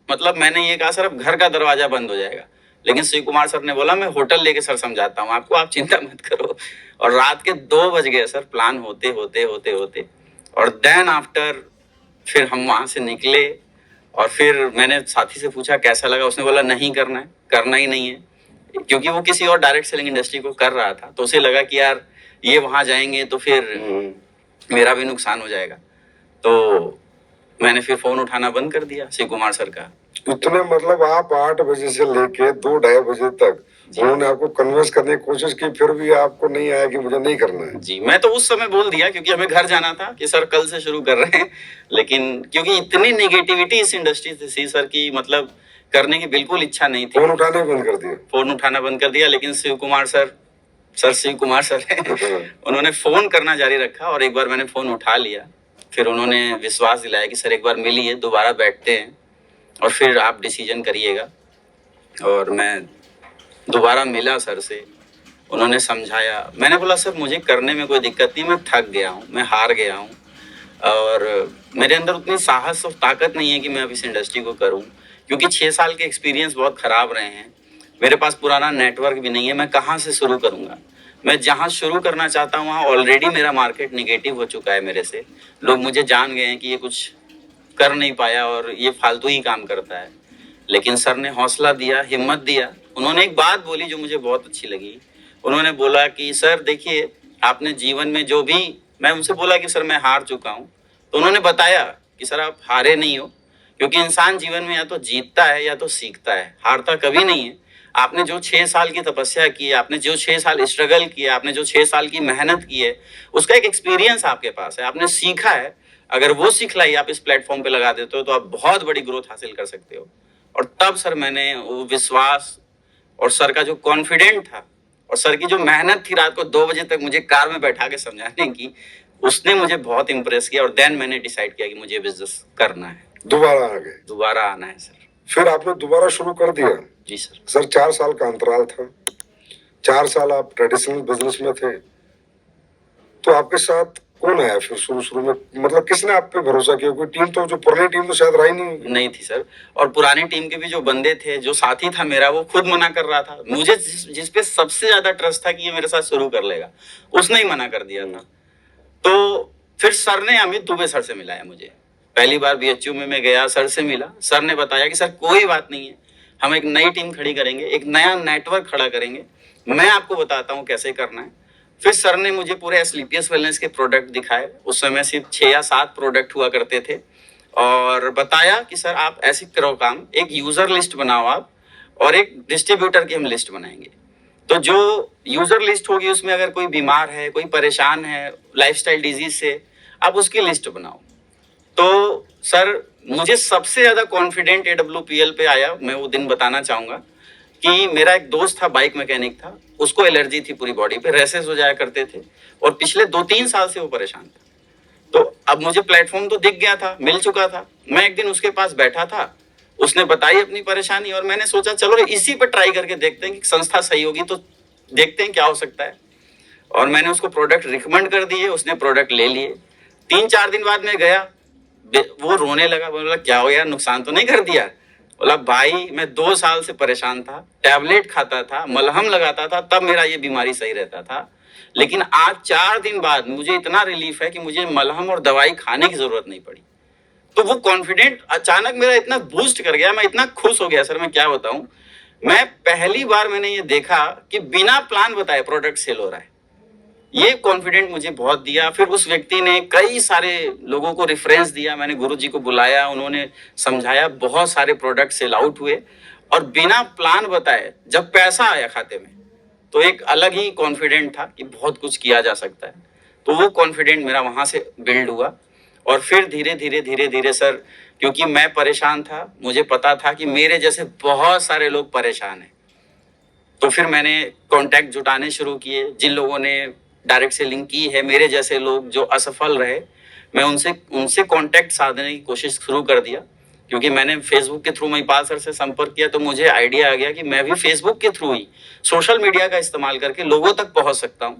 Speaker 2: मतलब मैंने ये कहा सर अब घर का दरवाजा बंद हो जाएगा, लेकिन शिव कुमार सर ने बोला मैं होटल लेके सर समझाता हूँ आपको, आप चिंता मत करो। और रात के 2 बज गए सर प्लान होते होते होते होते। और देन आफ्टर फिर हम वहां से निकले और फिर मैंने साथी से पूछा कैसा लगा, उसने बोला नहीं करना है, करना ही नहीं है, क्योंकि वो किसी और डायरेक्ट सेलिंग इंडस्ट्री को कर रहा था। तो उसे लगा कि यार ये वहां जाएंगे तो फिर मेरा भी नुकसान हो जाएगा। तो मैंने फिर फोन उठाना बंद कर दिया शिव कुमार सर का।
Speaker 1: इतने मतलब आप 8 बजे से लेके 2-2:30 बजे तक उन्होंने आपको कन्विंस करने की कोशिश की, फिर भी आपको नहीं आया कि मुझे नहीं करना है?
Speaker 2: जी, मैं तो उस समय बोल दिया क्योंकि हमें घर जाना था कि सर कल से शुरू कर रहे हैं। लेकिन क्योंकि इतनी नेगेटिविटी इस इंडस्ट्री से थी सर की, मतलब करने की बिल्कुल इच्छा नहीं थी।
Speaker 1: फोन उठाने बंद कर दिया?
Speaker 2: फोन उठाना बंद कर दिया। लेकिन शिव कुमार सर शिव कुमार सर है उन्होंने फोन करना जारी रखा, और एक बार मैंने फोन उठा लिया। फिर उन्होंने विश्वास दिलाया कि सर एक बार मिलिए, दोबारा बैठते हैं। और फिर आप डिसीजन करिएगा। और मैं दोबारा मिला सर से, उन्होंने समझाया। मैंने बोला सर मुझे करने में कोई दिक्कत नहीं, मैं थक गया हूँ, मैं हार गया हूँ और मेरे अंदर उतनी साहस और ताकत नहीं है कि मैं अब इस इंडस्ट्री को करूँ, क्योंकि 6 साल के एक्सपीरियंस बहुत ख़राब रहे हैं। मेरे पास पुराना नेटवर्क भी नहीं है, मैं कहाँ से शुरू करूँगा। मैं जहाँ शुरू करना चाहता हूँ वहाँ ऑलरेडी मेरा मार्केट निगेटिव हो चुका है मेरे से। लोग मुझे जान गए हैं कि ये कुछ कर नहीं पाया और ये फालतू ही काम करता है। लेकिन सर ने हौसला दिया, हिम्मत दिया। उन्होंने एक बात बोली जो मुझे बहुत अच्छी लगी। उन्होंने बोला कि सर देखिए, आपने जीवन में जो भी, मैं उनसे बोला कि सर मैं हार चुका हूँ, तो उन्होंने बताया कि सर आप हारे नहीं हो, क्योंकि इंसान जीवन में या तो जीतता है या तो सीखता है, हारता कभी नहीं है। आपने जो 6 साल की तपस्या की है, आपने जो 6 साल स्ट्रगल किया, आपने जो 6 साल की मेहनत की है, उसका एक एक्सपीरियंस आपके पास है, आपने सीखा है। अगर वो सिखलाई आप इस प्लेटफॉर्म पे लगा देते हो तो आप बहुत बड़ी ग्रोथ हासिल कर सकते हो। और तब सर मैंने वो विश्वास और सर का जो कॉन्फिडेंट था और सर की जो मेहनत थी रात को 2 बजे तक मुझे कार में बैठा के समझाने की, उसने मुझे बहुत इंप्रेस किया। और देन मैंने डिसाइड किया कि मुझे बिजनेस करना है,
Speaker 1: दोबारा आ गए,
Speaker 2: दोबारा आना है सर।
Speaker 1: फिर आपने दोबारा शुरू कर दिया।
Speaker 2: जी सर।
Speaker 1: सर 4 साल का अंतराल था, 4 साल आप ट्रेडिशनल बिजनेस में थे, तो आपके साथ कौन आया फिर शुरू शुरू में, मतलब किसने आप पे भरोसा किया? कोई टीम तो, जो पुरानी टीम तो शायद रही नहीं होगी।
Speaker 2: नहीं थी सर। और पुरानी टीम के भी जो बंदे थे, जो साथी था मेरा, वो खुद मना कर रहा था। मुझे जिस पे सबसे ज्यादा ट्रस्ट था कि ये मेरे साथ शुरू कर लेगा, उसने ही मना कर दिया था। तो फिर सर ने, अमित दुबे सर से मिलाया मुझे। पहली बार बीएचयू में मैं गया, सर से मिला। सर ने बताया कि सर कोई बात नहीं है, हम एक नई टीम खड़ी करेंगे, एक नया नेटवर्क खड़ा करेंगे, मैं आपको बताता हूँ कैसे करना है। फिर सर ने मुझे पूरे एस्क्लेपियस वेलनेस के प्रोडक्ट दिखाए। उस समय सिर्फ 6 या 7 प्रोडक्ट हुआ करते थे। और बताया कि सर आप ऐसे करो काम, एक यूजर लिस्ट बनाओ आप, और एक डिस्ट्रीब्यूटर की हम लिस्ट बनाएंगे। तो जो यूजर लिस्ट होगी उसमें अगर कोई बीमार है, कोई परेशान है लाइफस्टाइल डिजीज से, आप उसकी लिस्ट बनाओ। तो सर मुझे सबसे ज्यादा कॉन्फिडेंट AWPL पे आया। मैं वो दिन बताना चाहूंगा कि मेरा एक दोस्त था, बाइक मैकेनिक था, उसको एलर्जी थी पूरी बॉडी पे, रैसेस हो जाया करते थे और पिछले 2-3 साल से वो परेशान था। तो अब मुझे प्लेटफॉर्म तो दिख गया था, मिल चुका था। मैं एक दिन उसके पास बैठा था, उसने बताई अपनी परेशानी और मैंने सोचा चलो इसी पे ट्राई करके देखते हैं कि संस्था सही होगी तो देखते हैं क्या हो सकता है। और मैंने उसको प्रोडक्ट रिकमेंड कर दिए, उसने प्रोडक्ट ले लिए। 3-4 दिन बाद मैं गया, वो रोने लगा। बोला क्या हो यार, नुकसान तो नहीं कर दिया? बोला भाई मैं 2 साल से परेशान था, टैबलेट खाता था, मलहम लगाता था, तब मेरा ये बीमारी सही रहता था। लेकिन आज 4 दिन बाद मुझे इतना रिलीफ है कि मुझे मलहम और दवाई खाने की जरूरत नहीं पड़ी। तो वो कॉन्फिडेंट अचानक मेरा इतना बूस्ट कर गया, मैं इतना खुश हो गया सर, मैं क्या बताऊं। मैं पहली बार मैंने ये देखा कि बिना प्लान बताए प्रोडक्ट सेल हो रहा है। ये कॉन्फिडेंट मुझे बहुत दिया। फिर उस व्यक्ति ने कई सारे लोगों को रेफरेंस दिया, मैंने गुरुजी को बुलाया, उन्होंने समझाया, बहुत सारे प्रोडक्ट सेल आउट हुए। और बिना प्लान बताए जब पैसा आया खाते में तो एक अलग ही कॉन्फिडेंट था कि बहुत कुछ किया जा सकता है। तो वो कॉन्फिडेंट मेरा वहां से बिल्ड हुआ। और फिर धीरे धीरे धीरे धीरे सर, क्योंकि मैं परेशान था, मुझे पता था कि मेरे जैसे बहुत सारे लोग परेशान हैं, तो फिर मैंने कांटेक्ट जुटाने शुरू किए। जिन लोगों ने डायरेक्ट सेलिंग की है, मेरे जैसे लोग जो असफल रहे, मैं उनसे कांटेक्ट साधने की कोशिश शुरू कर दिया। क्योंकि मैंने फेसबुक के थ्रू महिपाल सर से संपर्क किया तो मुझे आइडिया आ गया कि मैं भी फेसबुक के थ्रू ही सोशल मीडिया का इस्तेमाल करके लोगों तक पहुंच सकता हूं।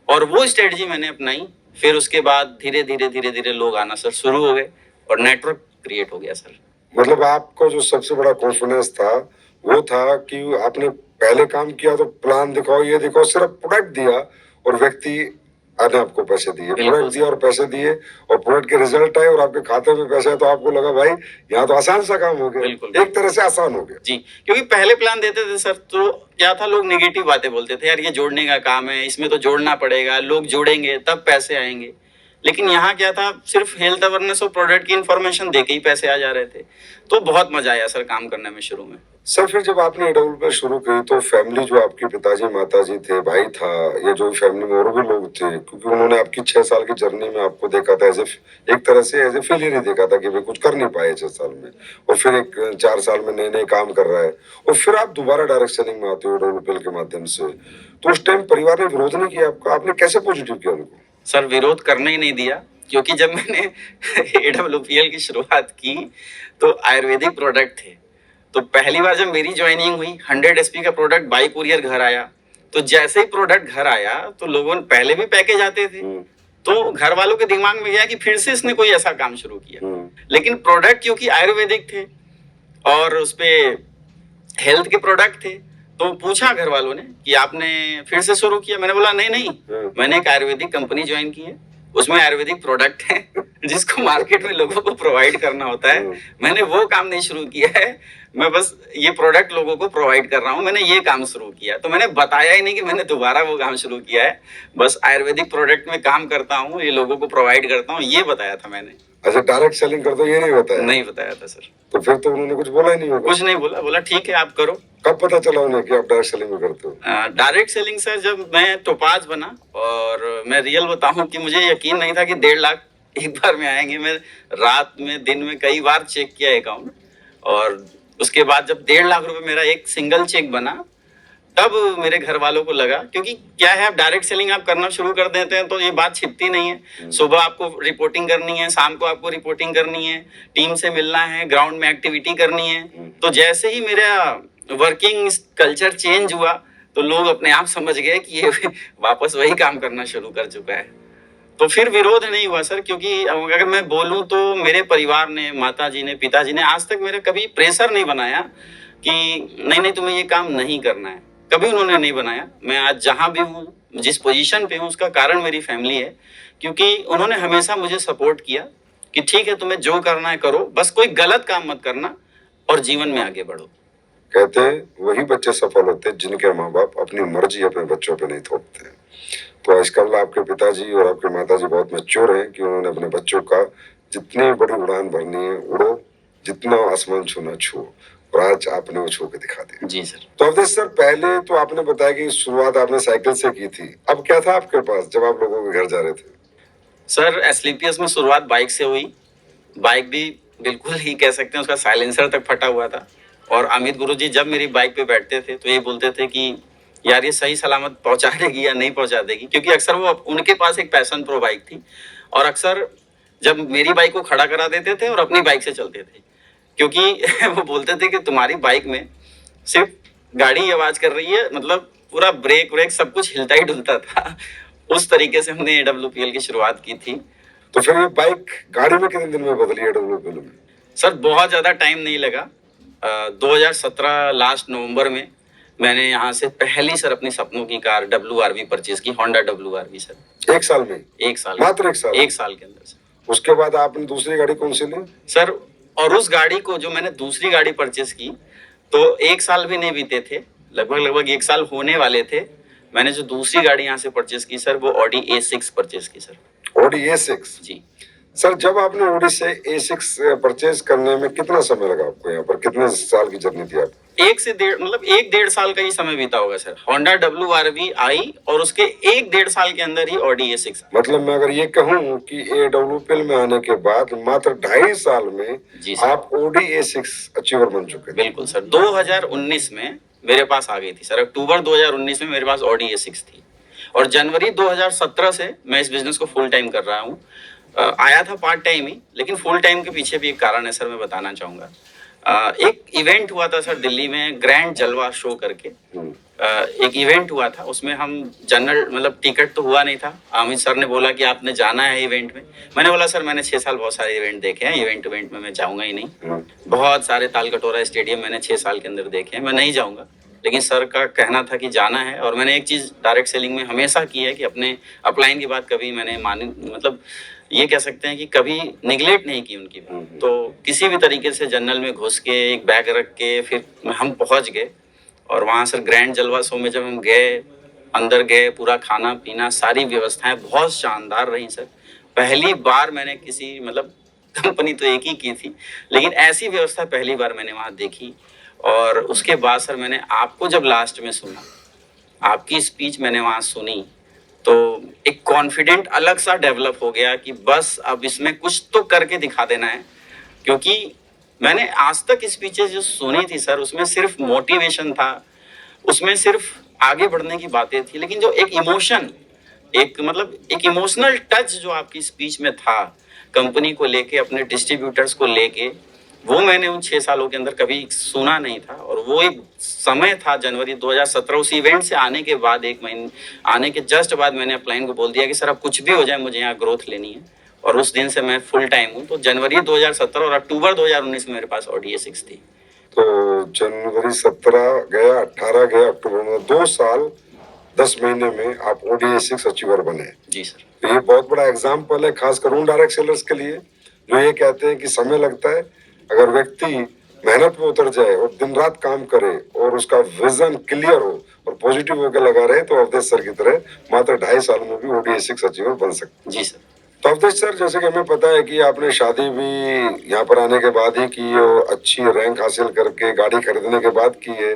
Speaker 2: और वो स्ट्रेटजी मैंने अपनाई। फिर उसके बाद धीरे धीरे धीरे धीरे लोग आना सर शुरू हो गए और नेटवर्क क्रिएट हो गया सर।
Speaker 1: मतलब आपका जो सबसे बड़ा कॉन्फिडेंस था वो था कि आपने पहले काम किया तो प्लान दिखाओ, ये दिखाओ, सिर्फ प्रोडक्ट दिया और व्यक्ति आने आपको पैसे दिए, प्रोडक्ट दिया और पैसे दिए, और प्रोडक्ट के रिजल्ट आए और आपके खाते में पैसे आए, तो आपको लगा भाई यहाँ तो आसान सा काम हो गया, एक तरह से आसान हो गया।
Speaker 2: जी, क्योंकि पहले प्लान देते थे सर तो क्या था, लोग नेगेटिव बातें बोलते थे, यार ये जोड़ने का काम है, इसमें तो जोड़ना पड़ेगा, लोग जोड़ेंगे तब पैसे आएंगे। लेकिन यहाँ क्या था, सिर्फ हेल्थ अवेयरनेस और प्रोडक्ट की इन्फॉर्मेशन देके ही पैसे आ जा रहे थे। तो बहुत मजा आया सर काम करने में शुरू में।
Speaker 1: सर फिर जब आपने एडब्ल्यू पे शुरू की तो फैमिली, जो आपके पिताजी माताजी थे, भाई था, ये जो फैमिली में और भी लोग थे, क्योंकि उन्होंने आपकी 6 साल की जर्नी में आपको देखा था एज एक तरह से एज ए फेलियर ही देखा था कि भाई कुछ कर नहीं पाए 6 साल में, और फिर एक 4 साल में नए नए काम कर रहा है, और फिर आप दोबारा डायरेक्ट सेलिंग में आते हो एडब्ल्यू के माध्यम से, तो उस टाइम परिवार ने विरोध नहीं किया आपका? आपने कैसे पॉजिटिव किया उनको?
Speaker 2: सर विरोध करने ही नहीं दिया। क्योंकि जब मैंने AWPL की शुरुआत की तो आयुर्वेदिक प्रोडक्ट थे। तो पहली बार जब मेरी ज्वाइनिंग हुई 100 SP का प्रोडक्ट बाई कुरियर घर आया। तो जैसे ही प्रोडक्ट घर आया तो लोगों ने पहले भी पैकेज आते थे, तो घर वालों के दिमाग में गया कि फिर से इसने कोई ऐसा काम शुरू किया। लेकिन प्रोडक्ट क्योंकि आयुर्वेदिक थे और उसपे हेल्थ के प्रोडक्ट थे, तो पूछा घर वालों ने कि आपने फिर से शुरू किया। मैंने बोला नहीं नहीं, मैंने एक आयुर्वेदिक कंपनी ज्वाइन की है, उसमें आयुर्वेदिक प्रोडक्ट है जिसको मार्केट में लोगों को प्रोवाइड करना होता है। मैंने वो काम नहीं शुरू किया है, मैं बस ये प्रोडक्ट लोगों को प्रोवाइड कर रहा हूँ, मैंने ये काम शुरू किया। तो मैंने बताया ही नहीं कि मैंने दोबारा वो काम शुरू किया है, बस आयुर्वेदिक प्रोडक्ट में काम करता हूँ, ये लोगों को प्रोवाइड करता हूँ, ये बताया था मैंने।
Speaker 1: अच्छा, डायरेक्ट सेलिंग कर दो ये नहीं बताया?
Speaker 2: नहीं बताया था सर।
Speaker 1: तो फिर तो उन्होंने कुछ बोला ही नहीं होगा?
Speaker 2: कुछ नहीं बोला, बोला ठीक है आप करो।
Speaker 1: कब पता चला उन्हें कि आप डायरेक्ट सेलिंग में करते हो?
Speaker 2: डायरेक्ट सेलिंग सर जब मैं टोपाज बना, और मैं रियल बताऊं कि मुझे यकीन नहीं था कि 1.5 लाख एक बार में आएंगे। मैं रात में दिन में कई बार चेक किया अकाउंट, और उसके बाद जब 1.5 लाख रुपए मेरा एक सिंगल चेक बना, तब मेरे घर वालों को लगा, क्योंकि क्या है, आप डायरेक्ट सेलिंग आप करना शुरू कर देते हैं तो ये बात छिपती नहीं है। सुबह आपको रिपोर्टिंग करनी है, शाम को आपको रिपोर्टिंग करनी है, टीम से मिलना है, ग्राउंड में एक्टिविटी करनी है। तो जैसे ही मेरा वर्किंग कल्चर चेंज हुआ तो लोग अपने आप समझ गए कि ये वापस वही काम करना शुरू कर चुका है। तो फिर विरोध नहीं हुआ सर, क्योंकि अगर मैं बोलूं तो मेरे परिवार ने, माताजी ने, पिताजी ने आज तक मेरे कभी प्रेशर नहीं बनाया कि नहीं नहीं तुम्हें ये काम नहीं करना है, कभी उन्होंने नहीं बनाया। मैं आज जहां भी हूँ, जिस पोजीशन पे हूँ, उसका कारण मेरी फैमिली है, क्योंकि उन्होंने हमेशा मुझे सपोर्ट किया कि ठीक है तुम्हें जो करना है करो, बस कोई गलत काम मत करना और जीवन में आगे बढ़ो।
Speaker 1: कहते हैं वही बच्चे सफल होते हैं जिनके माँ बाप अपनी मर्जी अपने बच्चों पे नहीं थोपते हैं। तो आजकल आपके पिताजी और आपके माताजी बहुत मैच्योर हैं कि उन्होंने अपने बच्चों का जितनी बड़ी उड़ान भरनी है उड़ो, जितना आसमान छूना छुओ, और आज आपने वो छू के दिखा दिया।
Speaker 2: जी सर।
Speaker 1: तो अवधेश सर, पहले तो आपने बताया कि शुरुआत आपने साइकिल से की थी, अब क्या था आपके पास जब आप लोगों के घर जा रहे थे?
Speaker 2: सर एसलीपीएस में शुरुआत बाइक से हुई। बाइक भी बिल्कुल ही कह सकते हैं उसका साइलेंसर तक फटा हुआ था, और अमित गुरुजी जब मेरी बाइक पे बैठते थे तो ये बोलते थे कि यार ये सही सलामत पहुंचा देगी या नहीं पहुंचा देगी, क्योंकि अक्सर वो उनके पास एक पैशन प्रो बाइक थी, और अक्सर जब मेरी बाइक को खड़ा करा देते थे और अपनी बाइक से चलते थे, क्योंकि वो बोलते थे कि तुम्हारी बाइक में सिर्फ गाड़ी आवाज कर रही है, मतलब पूरा ब्रेक व्रेक सब कुछ हिलता ही डुलता था। उस तरीके से हमने AWPL की शुरुआत की थी।
Speaker 1: तो फिर ये बाइक गाड़ी में कितने दिन में बदली AWPL में?
Speaker 2: सर बहुत ज़्यादा टाइम नहीं लगा। 2017 लास्ट नवंबर में मैंने यहाँ से पहली सर अपनी सपनों की कार WRV परचेज की, होंडा WRV सर।
Speaker 1: 1 साल में?
Speaker 2: 1 साल,
Speaker 1: मात्र 1 साल?
Speaker 2: 1 साल के अंदर सर।
Speaker 1: उसके बाद आपने दूसरी गाड़ी कौन सी ली
Speaker 2: सर? और उस गाड़ी को जो मैंने दूसरी गाड़ी परचेज की, तो 1 साल भी नहीं बीते थे, लगभग 1 साल होने वाले थे, मैंने जो दूसरी गाड़ी यहाँ से परचेज की सर, वो Audi A6 परचेज की सर।
Speaker 1: Audi A6?
Speaker 2: जी
Speaker 1: सर, जब आपने Audi से A6 परचेज करने में कितना समय लगा आपको? यहाँ पर कितने साल की जर्नी थी आप?
Speaker 2: 1 साल का ही समय बीता होगा सर। होंडा WRV आई और उसके 1-1.5 साल के अंदर ही Audi A6।
Speaker 1: मतलब मैं अगर ये कहूँ कि AWPL में आने के बाद मात्र 2.5 साल में आप Audi A6 अचीवर बन चुके?
Speaker 2: बिल्कुल सर। 2019 में मेरे पास आ गई थी सर, अक्टूबर 2019 में मेरे पास Audi A6 थी, और जनवरी 2017 से मैं इस बिजनेस को फुल टाइम कर रहा हूँ। आया था पार्ट टाइम ही, लेकिन फुल टाइम के पीछे भी एक कारण है सर, मैं बताना चाहूँगा। एक इवेंट हुआ था सर दिल्ली में, ग्रैंड जलवा शो करके एक इवेंट हुआ था, उसमें हम जनरल, मतलब टिकट तो हुआ नहीं था। अमित सर ने बोला कि आपने जाना है इवेंट में। मैंने बोला सर मैंने 6 साल बहुत सारे इवेंट देखे हैं, इवेंट में मैं जाऊंगा ही नहीं। बहुत सारे तालकटोरा स्टेडियम मैंने 6 साल के अंदर देखे हैं, मैं नहीं जाऊंगा। लेकिन सर का कहना था कि जाना है, और मैंने एक चीज़ डायरेक्ट सेलिंग में हमेशा की है कि अपने अपलाइन की बात कभी मैंने मानी, मतलब ये कह सकते हैं कि कभी निगलेक्ट नहीं की उनकी बात। तो किसी भी तरीके से जनरल में घुस के एक बैग रख के फिर हम पहुंच गए, और वहाँ सर ग्रैंड जलवा शो में जब हम गए, अंदर गए, पूरा खाना पीना सारी व्यवस्थाएं बहुत शानदार रही सर। पहली बार मैंने किसी, मतलब कंपनी तो एक ही की थी, लेकिन ऐसी व्यवस्था पहली बार मैंने वहाँ देखी। और उसके बाद सर मैंने आपको जब लास्ट में सुना, आपकी स्पीच मैंने वहाँ सुनी, तो एक कॉन्फिडेंट अलग सा डेवलप हो गया कि बस अब इसमें कुछ तो करके दिखा देना है। क्योंकि मैंने आज तक स्पीचेस जो सुनी थी सर, उसमें सिर्फ मोटिवेशन था, उसमें सिर्फ आगे बढ़ने की बातें थी, लेकिन जो एक इमोशन एक मतलब एक इमोशनल टच जो आपकी स्पीच में था कंपनी को लेके, अपने डिस्ट्रीब्यूटर्स को लेके, वो मैंने उन 6 सालों के अंदर कभी सुना नहीं था। और वो एक समय था जनवरी 2017, उस इवेंट से आने के बाद, एक महीने आने के जस्ट बाद मैंने अपलाइन को बोल दिया कि सर अब कुछ भी हो जाए मुझे यहाँ ग्रोथ लेनी है। और उस दिन से मैं फुल टाइम हूँ। तो जनवरी 2017 और अक्टूबर 2019 में मेरे पास ऑडी A6 थी।
Speaker 1: तो जनवरी 17 गया, 18 गया, अक्टूबर में 2 साल 10 महीने में आप ODA6 अचीवर बने।
Speaker 2: जी सर।
Speaker 1: तो ये बहुत बड़ा एग्जाम्पल है, खासकर उन डायरेक्ट सेलर्स के लिए जो ये कहते हैं कि समय लगता है। अगर व्यक्ति मेहनत में उतर जाए और दिन रात काम करे और उसका विजन क्लियर हो और पॉजिटिव होकर लगा रहे, तो अवधेश सर की तरह मात्र 2.5 साल में भी ODA6 अचीवर बन सकते।
Speaker 2: जी सर।
Speaker 1: तो अवधेश सर, जैसे कि हमें पता है कि आपने शादी भी यहाँ पर आने के बाद ही की और अच्छी रैंक हासिल करके गाड़ी खरीदने के बाद की है।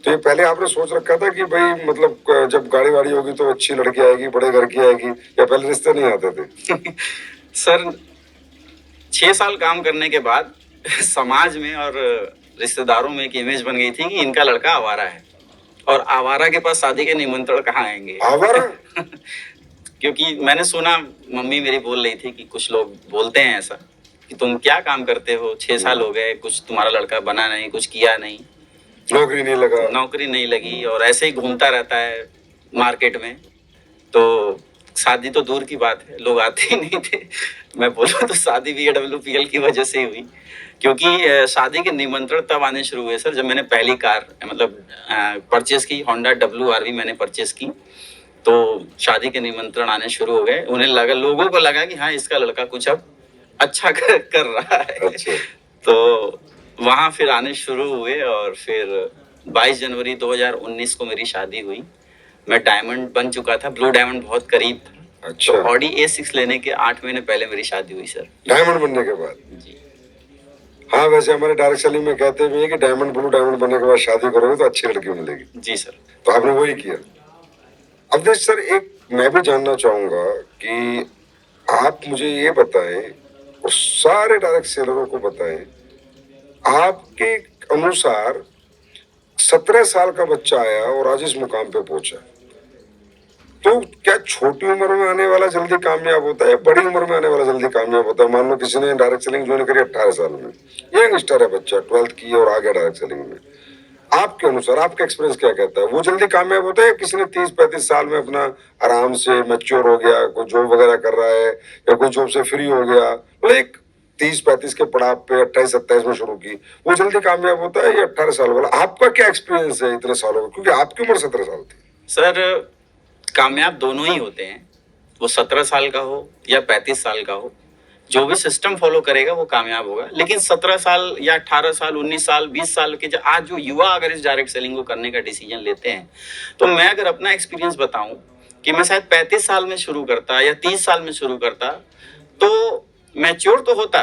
Speaker 1: तो ये पहले आपने सोच रखा था कि भाई मतलब जब गाड़ी वाड़ी होगी तो अच्छी लड़की आएगी, बड़े घर की आएगी, या पहले रिश्ते नहीं आते थे?
Speaker 2: सर 6 साल काम करने के बाद समाज में और रिश्तेदारों में एक इमेज बन गई थी कि इनका लड़का आवारा है, और आवारा के पास शादी के निमंत्रण कहाँ आएंगे।
Speaker 1: आवारा?
Speaker 2: क्योंकि मैंने सुना, मम्मी मेरी बोल रही थी कि कुछ लोग बोलते हैं ऐसा कि तुम क्या काम करते हो, 6 साल हो गए, कुछ तुम्हारा लड़का बना नहीं, कुछ किया नहीं,
Speaker 1: नौकरी नहीं लगा।
Speaker 2: नौकरी नहीं लगी, और ऐसे ही घूमता रहता है मार्केट में। तो शादी तो दूर की बात है, लोग आते ही नहीं थे। मैं बोलूँ तो शादी भी AWPL की वजह से हुई, क्योंकि शादी के निमंत्रण तब आने शुरू हुए सर जब मैंने पहली कार मतलब परचेस की, होंडा WRV मैंने परचेस की। तो शादी के निमंत्रण आने शुरू हो गए। उन्हें लगा, लोगों को लगा कि हाँ इसका लड़का कुछ अब अच्छा कर रहा है।
Speaker 1: अच्छा।
Speaker 2: तो वहाँ फिर आने शुरू हुए, और फिर 22 जनवरी 2019 को मेरी शादी हुई। मैं डायमंड बन चुका था, ब्लू डायमंड बहुत करीब था।
Speaker 1: अच्छा।
Speaker 2: तो ऑडी A6 लेने के 8 महीने पहले मेरी शादी हुई सर।
Speaker 1: डायमंड बनने के बाद?
Speaker 2: जी
Speaker 1: हाँ, वैसे हमारे डायरेक्ट सेलिंग में कहते भी है कि डायमंड ब्लू डायमंड बनने के बाद शादी करोगे तो अच्छी लड़की मिलेगी।
Speaker 2: जी सर।
Speaker 1: तो आपने वही किया। अवधेश सर, एक मैं भी जानना चाहूंगा कि आप मुझे ये बताएं और सारे डायरेक्ट सेलरों को बताएं, आपके अनुसार 17 साल का बच्चा आया और आज इस मुकाम पे पहुंचा, तो क्या छोटी उम्र में आने वाला जल्दी कामयाब होता है, बड़ी उम्र में आने वाला जल्दी कामयाब होता है? मान लो किसी ने डायरेक्ट सेलिंग ज्वाइन करी 18 साल में, यंगस्टर है बच्चा, 12th की और आ गया डायरेक्ट सेलिंग में, आपके अनुसार आपका एक्सपीरियंस क्या कहता है, वो जल्दी कामयाब होता है या किसी ने 30-35 साल में अपना आराम से मैच्योर हो गया, कोई जॉब वगैरह कर रहा है या कोई जॉब से फ्री हो गया, मतलब एक 30-35 के पड़ाव पे 28-27 में शुरू की, वो जल्दी कामयाब होता है या 18 साल वाला? आपका क्या एक्सपीरियंस है इतने सालों में, क्योंकि आपकी उम्र 17 साल थी।
Speaker 2: सर कामयाब दोनों ही होते हैं, वो 17 साल का हो या 35 साल का हो, जो भी सिस्टम फॉलो करेगा वो कामयाब होगा। लेकिन 17 साल या 18 साल, 19 साल, 20 साल के आज जो युवा अगर इस डायरेक्ट सेलिंग को करने का डिसीजन लेते हैं, तो मैं अगर अपना एक्सपीरियंस बताऊं कि मैं शायद 35 साल में शुरू करता या 30 साल में शुरू करता तो मैच्योर तो होता,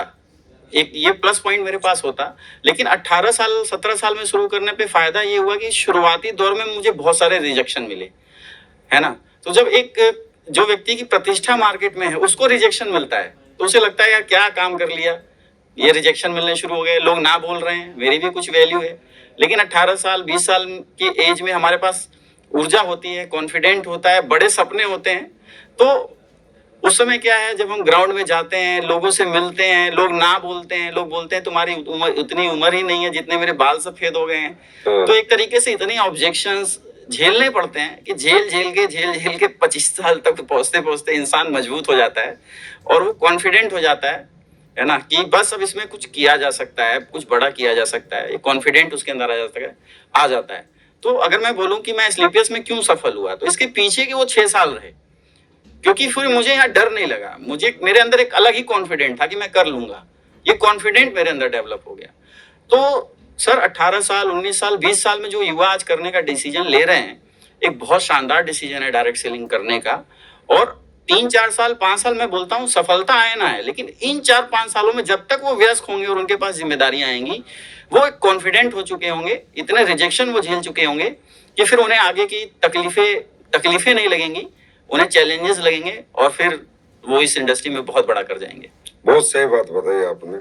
Speaker 2: एक ये प्लस पॉइंट मेरे पास होता। लेकिन 18 साल 17 साल में शुरू करने पे फायदा ये हुआ कि शुरुआती दौर में मुझे बहुत सारे रिजेक्शन मिले, है ना। तो जब एक जो व्यक्ति की प्रतिष्ठा मार्केट में है उसको रिजेक्शन मिलता है, तो उसे लगता है यार क्या काम कर लिया, ये रिजेक्शन मिलने शुरू हो गए, लोग ना बोल रहे हैं, मेरी भी कुछ वैल्यू है। लेकिन 18 साल 20 साल की एज में हमारे पास ऊर्जा होती है, कॉन्फिडेंट होता है, बड़े सपने होते हैं। तो उस समय क्या है, जब हम ग्राउंड में जाते हैं, लोगों से मिलते हैं, लोग ना बोलते हैं, लोग बोलते हैं तुम्हारी उतनी उम्र ही नहीं है जितने मेरे बाल सफेद हो गए हैं। तो एक तरीके से इतनी ऑब्जेक्शंस झेलने पड़ते हैं कि झेल झेल के 25 साल तक पहुंचते पहुंचते इंसान मजबूत हो जाता है और वो कॉन्फिडेंट हो जाता है ना, कि बस अब इसमें कुछ किया जा सकता है, कुछ बड़ा किया जा सकता है। ये कॉन्फिडेंट उसके अंदर आ जाता है। तो अगर मैं बोलूं कि मैं स्लीपियस में क्यों सफल हुआ, तो इसके पीछे के वो 6 साल रहे, क्योंकि फिर मुझे यहाँ डर नहीं लगा, मुझे मेरे अंदर एक अलग ही कॉन्फिडेंट था कि मैं कर लूंगा। ये कॉन्फिडेंट मेरे अंदर डेवलप हो गया। तो सर 18 साल 19 साल 20 साल में जो युवा आज करने का डिसीजन ले रहे हैं, एक बहुत शानदार डिसीजन है डायरेक्ट सेलिंग करने का। और 3-4 साल 5 साल मैं बोलता हूँ सफलता आए ना है, लेकिन इन 4-5 सालों में जब तक वो व्यस्त होंगे और उनके पास जिम्मेदारियां आएंगी, वो एक कॉन्फिडेंट हो चुके होंगे, इतने रिजेक्शन वो झेल चुके होंगे कि फिर उन्हें आगे की तकलीफें नहीं लगेंगी, उन्हें चैलेंजेस लगेंगे और फिर वो इस इंडस्ट्री में बहुत बड़ा कर जाएंगे।
Speaker 1: बहुत सही बात बताई आपने।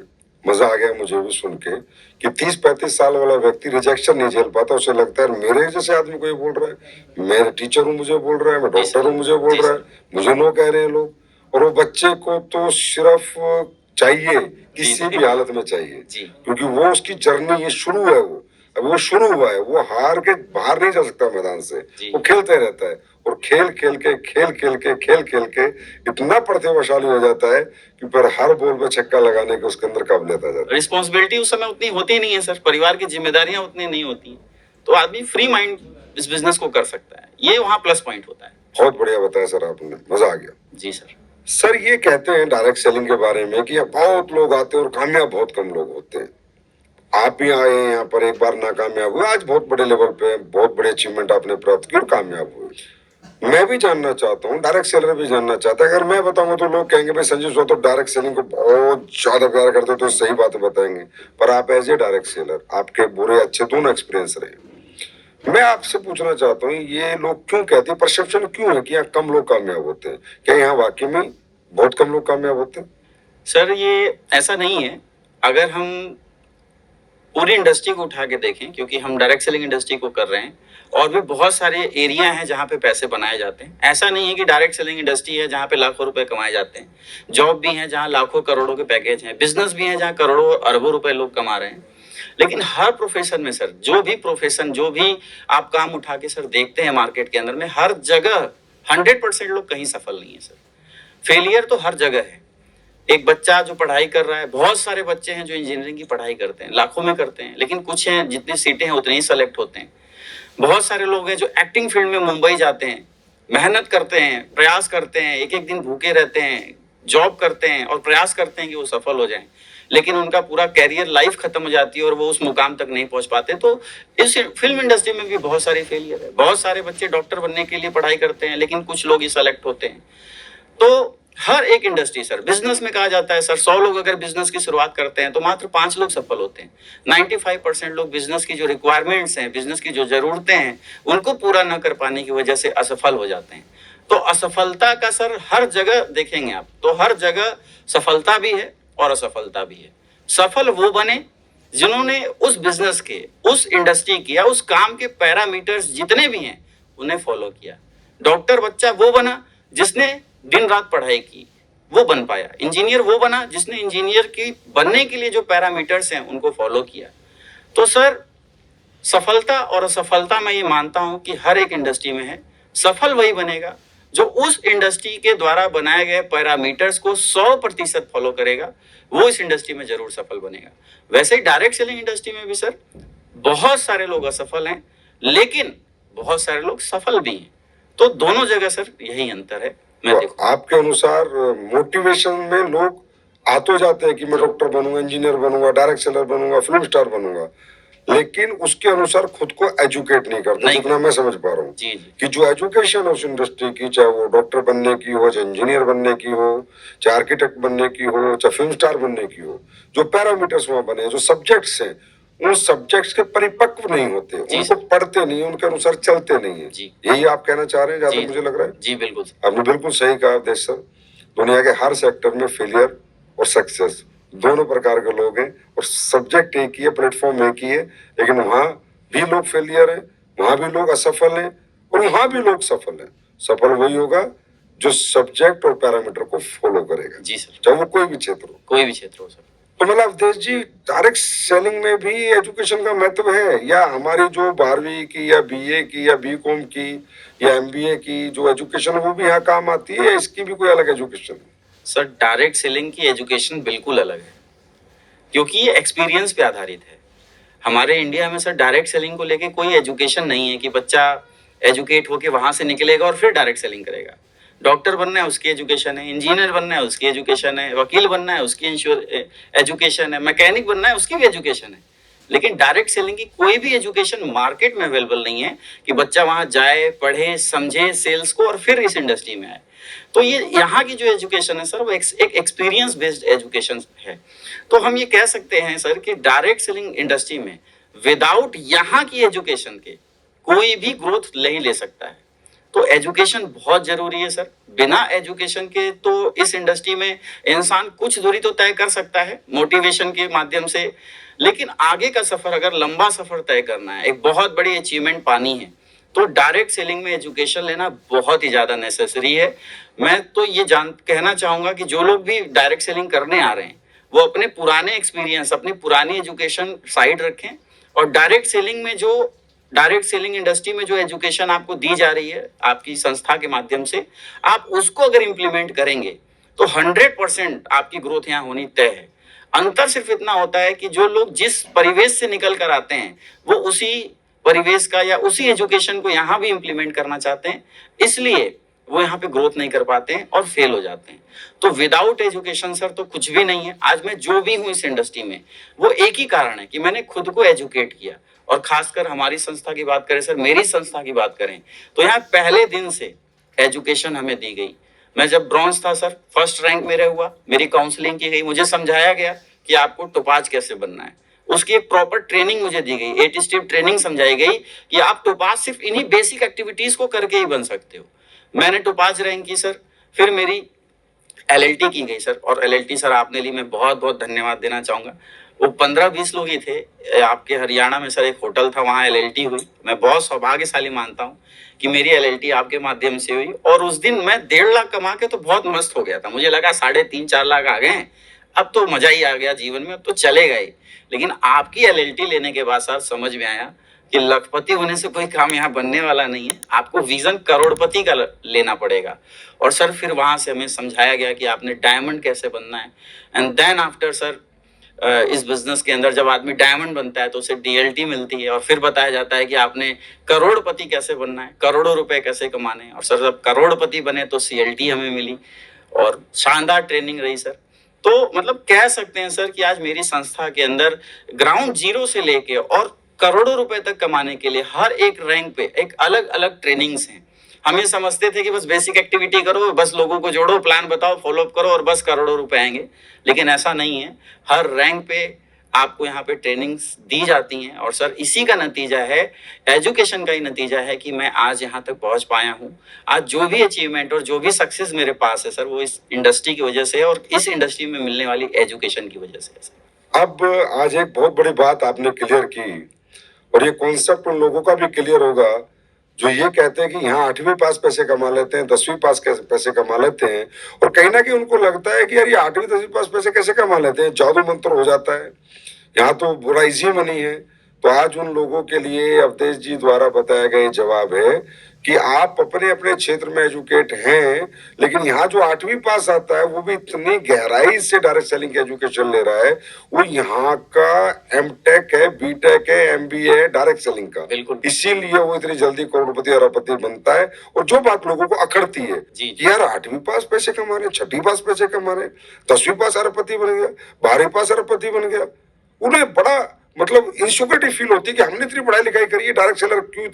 Speaker 1: मजा आ गया मुझे भी सुन के कि 30-35 साल वाला व्यक्ति रिजेक्शन नहीं झेल पाता। उसे लगता है मेरे जैसे आदमी को ये बोल रहा है, मैं टीचर हूँ मुझे बोल रहा है, मैं डॉक्टर हूँ मुझे बोल रहा है, मुझे नो कह रहे हैं लोग। और वो बच्चे को तो सिर्फ चाहिए, किसी भी हालत में चाहिए, क्योंकि वो उसकी जर्नी ये शुरू है। वो अब वो शुरू हुआ है, वो हार के बाहर नहीं जा सकता मैदान से, वो खेलते रहता है और खेल खेल के इतना प्रतिभाशाली हो जाता है कि फिर हर बॉल पे छक्का लगाने के उसके अंदर काबिलियत आ जाती है।
Speaker 2: रिस्पॉन्सिबिलिटी उस समय उतनी होती नहीं है सर, परिवार की जिम्मेदारियां उतनी नहीं होती, तो आदमी फ्री माइंड इस बिजनेस को कर सकता है, ये वहाँ प्लस पॉइंट होता है।
Speaker 1: बहुत बढ़िया बताया सर आपने, मजा आ गया।
Speaker 2: जी सर।
Speaker 1: सर ये कहते हैं डायरेक्ट सेलिंग के बारे में कि बहुत लोग आते हैं और कामयाब बहुत कम लोग होते हैं। आप ही आए यहाँ पर, एक बार नाकामयाब हुए, आज बहुत बड़े लेवल पे बहुत बड़े अचीवमेंट आपने प्राप्त किए और कामयाब हुए। मैं भी जानना चाहता हूँ, डायरेक्ट सेलर भी जानना चाहता है। अगर मैं बताऊंगा तो लोग कहेंगे भाई संजय सो तो डायरेक्ट सेलिंग को बहुत ज्यादा प्यार करते हो, तो सही बात बताएंगे। पर आप एज ए डायरेक्ट सेलर, आपके बुरे अच्छे दोनों एक्सपीरियंस रहे। मैं आपसे पूछना चाहता हूँ, ये लोग क्यों कहते हैं, परसेप्शन क्यों है कि यहाँ कम लोग कामयाब होते हैं? क्या यहाँ वाकई में बहुत कम लोग कामयाब होते हैं?
Speaker 2: सर ये ऐसा नहीं है। अगर हम पूरी इंडस्ट्री को उठा के देखें, क्योंकि हम डायरेक्ट सेलिंग इंडस्ट्री को कर रहे हैं, और भी बहुत सारे एरिया हैं जहाँ पे पैसे बनाए जाते हैं। ऐसा नहीं है कि डायरेक्ट सेलिंग इंडस्ट्री है जहाँ पे लाखों रुपए कमाए जाते हैं। जॉब भी है जहाँ लाखों करोड़ों के पैकेज हैं, बिजनेस भी है जहाँ करोड़ों अरबों रुपए लोग कमा रहे हैं। लेकिन हर प्रोफेशन में सर, जो भी प्रोफेशन, जो भी आप काम उठा के सर देखते हैं मार्केट के अंदर में, हर जगह 100% लोग कहीं सफल नहीं है सर। फेलियर तो हर जगह है। एक बच्चा जो पढ़ाई कर रहा है, बहुत सारे बच्चे हैं जो इंजीनियरिंग की पढ़ाई करते हैं, लाखों में करते हैं, लेकिन कुछ हैं जितनी सीटें हैं उतने ही सेलेक्ट होते हैं। बहुत सारे लोग हैं जो एक्टिंग फील्ड में मुंबई जाते हैं, मेहनत करते हैं, प्रयास करते हैं, एक एक दिन भूखे रहते हैं, जॉब करते हैं और प्रयास करते हैं कि वो सफल हो जाएं, लेकिन उनका पूरा कैरियर लाइफ खत्म हो जाती है और वो उस मुकाम तक नहीं पहुंच पाते। तो इस फिल्म इंडस्ट्री में भी बहुत सारे फेलियर है। बहुत सारे बच्चे डॉक्टर बनने के लिए पढ़ाई करते हैं, लेकिन कुछ लोग ही सेलेक्ट होते हैं। तो हर एक इंडस्ट्री सर, बिजनेस में कहा जाता है सर 100 लोग अगर बिजनेस की शुरुआत करते हैं तो मात्र 5 लोग सफल होते हैं। 95% लोग बिजनेस की जो रिक्वायरमेंट्स हैं, बिजनेस की जो जरूरतें हैं, उनको पूरा न कर पाने की वजह से असफल हो जाते हैं। तो असफलता का सर हर जगह देखेंगे आप तो हर जगह सफलता भी है और असफलता भी है। सफल वो बने जिन्होंने उस बिजनेस के, उस इंडस्ट्री की या उस काम के पैरामीटर्स जितने भी हैं उन्हें फॉलो किया। डॉक्टर बच्चा वो बना जिसने दिन रात पढ़ाई की, वो बन पाया। इंजीनियर वो बना जिसने इंजीनियर की बनने के लिए जो पैरामीटर्स हैं उनको फॉलो किया। तो सर सफलता और असफलता मैं ये मानता हूं कि हर एक इंडस्ट्री में है। सफल वही बनेगा जो उस इंडस्ट्री के द्वारा बनाए गए पैरामीटर्स को 100% फॉलो करेगा, वो इस इंडस्ट्री में जरूर सफल बनेगा। वैसे ही डायरेक्ट सेलिंग इंडस्ट्री में भी सर बहुत सारे लोग असफल हैं, लेकिन बहुत सारे लोग सफल भी हैं। तो दोनों जगह सर यही अंतर है।
Speaker 1: तो आपके अनुसार मोटिवेशन में लोग आ तो जाते हैं कि मैं डॉक्टर बनूंगा, इंजीनियर बनूंगा, डायरेक्ट सेलर बनूंगा, फिल्म स्टार बनूंगा, लेकिन उसके अनुसार खुद को एजुकेट नहीं करते, जितना मैं समझ पा रहा हूँ कि जो एजुकेशन है उस इंडस्ट्री की, चाहे वो डॉक्टर बनने की हो, चाहे इंजीनियर बनने की हो, चाहे आर्किटेक्ट बनने की हो, चाहे फिल्म स्टार बनने की हो, जो पैरामीटर्स वहां बने, जो सब्जेक्ट्स हैं, उन सब्जेक्ट्स के परिपक्व नहीं होते, उनको पढ़ते नहीं, उनके अनुसार चलते नहीं है। यही आप कहना चाह रहे हैं, जहां तक मुझे लग रहा है।
Speaker 2: जी बिल्कुल,
Speaker 1: आपने बिल्कुल सही कहा देश सर। दुनिया के हर सेक्टर में फेलियर और सक्सेस दोनों प्रकार के लोग हैं और सब्जेक्ट एक ही है, प्लेटफॉर्म एक ही है, लेकिन वहां भी लोग फेलियर हैं, वहां भी लोग असफल हैं और वहां भी लोग सफल हैं। सफल वही होगा जो सब्जेक्ट और पैरामीटर को फॉलो करेगा।
Speaker 2: जी सर,
Speaker 1: चाहे वो कोई भी क्षेत्र हो,
Speaker 2: कोई भी क्षेत्र हो सर।
Speaker 1: तो मतलब अवधेश जी, डायरेक्ट सेलिंग में भी एजुकेशन का महत्व है, या हमारी जो 12वीं की या बीए की या बीकॉम की या एमबीए की जो एजुकेशन है वो भी यहाँ काम आती है, या इसकी भी कोई अलग एजुकेशन है?
Speaker 2: सर डायरेक्ट सेलिंग की एजुकेशन बिल्कुल अलग है, क्योंकि ये एक्सपीरियंस पे आधारित है। हमारे इंडिया में सर डायरेक्ट सेलिंग को लेके कोई एजुकेशन नहीं है कि बच्चा एजुकेट होके वहां से निकलेगा और फिर डायरेक्ट सेलिंग करेगा। डॉक्टर बनना है उसकी एजुकेशन है, इंजीनियर बनना है उसकी एजुकेशन है, वकील बनना है उसकी एजुकेशन है, मैकेनिक बनना है उसकी भी एजुकेशन है। लेकिन डायरेक्ट सेलिंग की कोई भी एजुकेशन मार्केट में अवेलेबल नहीं है कि बच्चा वहां जाए, पढ़े, समझे सेल्स को और फिर इस इंडस्ट्री में आए। तो ये यहाँ की जो एजुकेशन है सर वो एक एक्सपीरियंस बेस्ड एजुकेशन है। तो हम ये कह सकते हैं सर कि डायरेक्ट सेलिंग इंडस्ट्री में विदाउट यहाँ की एजुकेशन के कोई भी ग्रोथ नहीं ले सकता है। तो एजुकेशन बहुत जरूरी है सर। बिना एजुकेशन के तो इस इंडस्ट्री में इंसान कुछ दूरी तो तय कर सकता है मोटिवेशन के माध्यम से, लेकिन आगे का सफर, अगर लंबा सफर तय करना है, एक बहुत बड़ी अचीवमेंट पानी है, तो डायरेक्ट सेलिंग में एजुकेशन लेना बहुत ही ज्यादा नेसेसरी है। मैं तो ये कहना चाहूंगा कि जो लोग भी डायरेक्ट सेलिंग करने आ रहे हैं वो अपने पुराने एक्सपीरियंस, अपनी पुरानी एजुकेशन साइड रखें, और डायरेक्ट सेलिंग इंडस्ट्री में जो एजुकेशन आपको दी जा रही है आपकी संस्था के माध्यम से, आप उसको अगर इंप्लीमेंट करेंगे तो 100% आपकी ग्रोथ यहाँ होनी तय है। अंतर सिर्फ इतना होता है कि जो लोग जिस परिवेश से निकल कर आते हैं वो उसी परिवेश का या उसी एजुकेशन को यहाँ भी इंप्लीमेंट करना चाहते हैं, इसलिए वो यहाँ पे ग्रोथ नहीं कर पाते हैं और फेल हो जाते हैं। तो विदाउट एजुकेशन सर तो कुछ भी नहीं है। आज मैं जो भी हूँ इस इंडस्ट्री में, वो एक ही कारण है कि मैंने खुद को एजुकेट किया। और खासकर हमारी संस्था की बात करें सर, मेरी संस्था की बात करें, तो यहाँ पहले दिन से एजुकेशन हमें दी गई। मैं जब ब्रॉन्ज था सर, फर्स्ट रैंक मेरा हुआ, मेरी काउंसलिंग की गई, मुझे समझाया गया कि आपको टोपाज कैसे बनना है। उसकी एक प्रॉपर ट्रेनिंग मुझे दी गई, 8 स्टेप ट्रेनिंग समझाई गई कि आप टोपाज सिर्फ इन्हीं बेसिक एक्टिविटीज को करके ही बन सकते हो। मैंने टोपाज रैंक की सर, फिर मेरी एलएलटी की गई सर, और एलएलटी सर आपने ली, मैं बहुत बहुत धन्यवाद देना चाहूंगा। वो 15-20 लोग ही थे। आपके हरियाणा में सर एक होटल था, वहाँ एलएलटी हुई। मैं बहुत सौभाग्यशाली मानता हूँ कि मेरी एलएलटी आपके माध्यम से हुई। और उस दिन मैं 1.5 लाख कमा के तो बहुत मस्त हो गया था। मुझे लगा 3.5-4 लाख आ गए हैं, अब तो मजा ही आ गया जीवन में, अब तो चले गए। लेकिन आपकी एलएलटी लेने के बाद सर समझ में आया कि लखपति होने से कोई काम यहाँ बनने वाला नहीं है, आपको विजन करोड़पति का लेना पड़ेगा। और सर फिर वहां से हमें समझाया गया कि आपने डायमंड कैसे बनना है। एंड देन आफ्टर सर, इस बिजनेस के अंदर जब आदमी डायमंड बनता है तो उसे डीएलटी मिलती है, और फिर बताया जाता है कि आपने करोड़पति कैसे बनना है, करोड़ों रुपए कैसे कमाने हैं। और सर जब करोड़पति बने तो सीएलटी हमें मिली, और शानदार ट्रेनिंग रही सर। तो मतलब कह सकते हैं सर कि आज मेरी संस्था के अंदर ग्राउंड जीरो से लेके और करोड़ों रुपए तक कमाने के लिए हर एक रैंक पे एक अलग अलग ट्रेनिंग्स हैं। हम ये समझते थे कि बस बेसिक एक्टिविटी करो, बस लोगों को जोड़ो, प्लान बताओ, फॉलोअप करो और बस करोड़ों रुपए आएंगे, लेकिन ऐसा नहीं है। हर रैंक पे आपको यहाँ पे ट्रेनिंग्स दी जाती हैं, और सर इसी का नतीजा है, एजुकेशन का ही नतीजा है कि मैं आज यहाँ तक पहुँच पाया हूँ। आज जो भी अचीवमेंट और जो भी सक्सेस मेरे पास है सर, वो इस इंडस्ट्री की वजह से है, और इस इंडस्ट्री में मिलने वाली एजुकेशन की वजह से है सर।
Speaker 1: अब आज एक बहुत बड़ी बात आपने क्लियर की, और ये कॉन्सेप्ट उन लोगों का भी क्लियर होगा जो ये कहते हैं कि यहाँ 8वीं पास पैसे कमा लेते हैं, 10वीं पास पैसे कमा लेते हैं, और कहीं ना कहीं उनको लगता है कि यार ये 8वीं 10वीं पास पैसे कैसे कमा लेते हैं, जादू मंत्र हो जाता है, यहाँ तो बुरा इजी मनी है। तो आज उन लोगों के लिए अवधेश जी द्वारा बताया गया जवाब है कि आप अपने अपने क्षेत्र में एजुकेट हैं, लेकिन यहाँ जो 8वीं पास आता है वो भी इतनी गहराई से डायरेक्ट सेलिंग की एजुकेशन ले रहा है। वो यहाँ का एमटेक है, बीटेक है, एमबीए है डायरेक्ट सेलिंग का,
Speaker 2: बिल्कुल।
Speaker 1: इसीलिए वो इतनी जल्दी करोड़पति अरबपति बनता है। और जो बात लोगों को अखड़ती है
Speaker 2: जी।
Speaker 1: कि यार 8वीं पास पैसे कमा रहे, 6वीं पास पैसे कमा रहे, 10वीं पास अरबपति बन गया, 12वीं पास अरबपति बन गया, उन्हें बड़ा मतलब इंसिक्योरिटी फील होती है कि हमने इतनी पढ़ाई लिखाई करी है, डायरेक्ट सेलर क्यों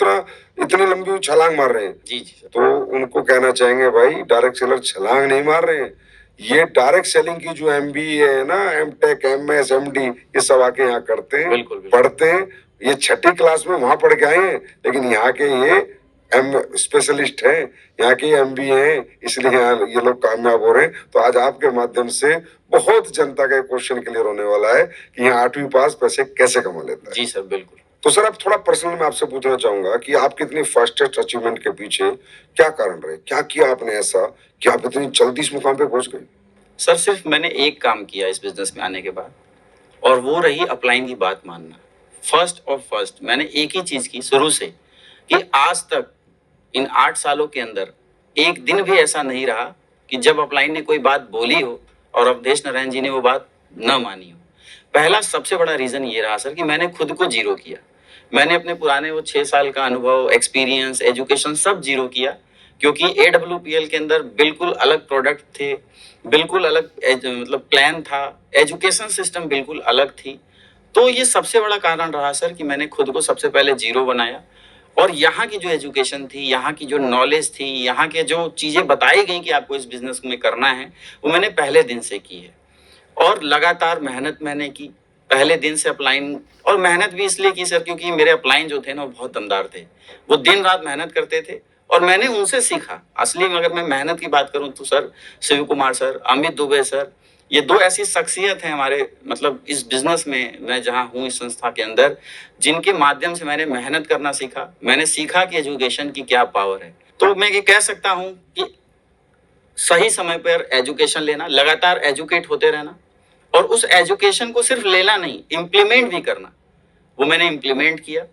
Speaker 1: इतनी लंबी छलांग मार रहे हैं।
Speaker 2: जी जी।
Speaker 1: तो उनको कहना चाहेंगे भाई डायरेक्ट सेलर छलांग नहीं मार रहे हैं, ये डायरेक्ट सेलिंग की जो एमबीए है ना, एमटेक, एमएस, एमडी, ये सब आके यहाँ करते हैं,
Speaker 2: बिल्कुल, बिल्कुल।
Speaker 1: पढ़ते हैं। ये 6ठी क्लास में वहां पढ़ के आए हैं, लेकिन यहाँ के ये एम स्पेशलिस्ट हैं, यहाँ के एमबीए हैं, इसलिए यहाँ ये लोग कामयाब हो रहे हैं। तो आज आपके माध्यम से बहुत जनता का क्वेश्चन क्लियर होने वाला है कि यहाँ 8वीं पास पैसे कैसे कमा लेता है।
Speaker 2: जी सर, बिल्कुल।
Speaker 1: तो सर अब थोड़ा पर्सनल मैं आपसे पूछना चाहूंगा कि आपकी इतनी फास्टेस्ट अचीवमेंट के पीछे क्या कारण रहे, क्या किया आपने ऐसा कि आप इतनी जल्दी इस मुकाम पे पहुंच गए?
Speaker 2: सर सिर्फ मैंने एक काम किया इस बिजनेस में आने के बाद, और वो रही अपलाइन की बात मानना। फर्स्ट मैंने एक ही चीज की शुरू से, कि आज तक इन 8 सालों के अंदर एक दिन भी ऐसा नहीं रहा कि जब अपलाइन ने कोई बात बोली हो और अवधेश नारायण जी ने वो बात न मानी हो। पहला सबसे बड़ा रीजन ये रहा सर कि मैंने खुद को जीरो किया। मैंने अपने पुराने वो 6 साल का अनुभव, एक्सपीरियंस, एजुकेशन सब जीरो किया, क्योंकि AWPL के अंदर बिल्कुल अलग प्रोडक्ट थे, बिल्कुल अलग मतलब प्लान था, एजुकेशन सिस्टम बिल्कुल अलग थी। तो ये सबसे बड़ा कारण रहा सर कि मैंने खुद को सबसे पहले जीरो बनाया, और यहाँ की जो एजुकेशन थी, यहाँ की जो नॉलेज थी, यहाँ के जो चीजें बताई गई कि आपको इस बिजनेस में करना है, वो मैंने पहले दिन से की है। और लगातार मेहनत मैंने की पहले दिन से अपलाइन, और मेहनत भी इसलिए की सर क्योंकि मेरे अपलाइन जो थे ना वो बहुत दमदार थे। वो दिन रात मेहनत करते थे और मैंने उनसे सीखा। असली में अगर मैं मेहनत की बात करूं तो sir Shiv Kumar sir, Amit Dubey sir, ये दो ऐसी शख्सियत हैं हमारे मतलब इस बिजनेस में, मैं जहां हूं इस संस्था के अंदर, जिनके माध्यम से मैंने मेहनत करना सीखा। मैंने सीखा कि एजुकेशन की क्या पावर है। तो मैं ये कह सकता हूं कि सही समय पर एजुकेशन लेना, लगातार एजुकेट होते रहना, और उस एजुकेशन को सिर्फ लेना नहीं, इम्प्लीमेंट भी करना। वो मैंने इम्प्लीमेंट किया।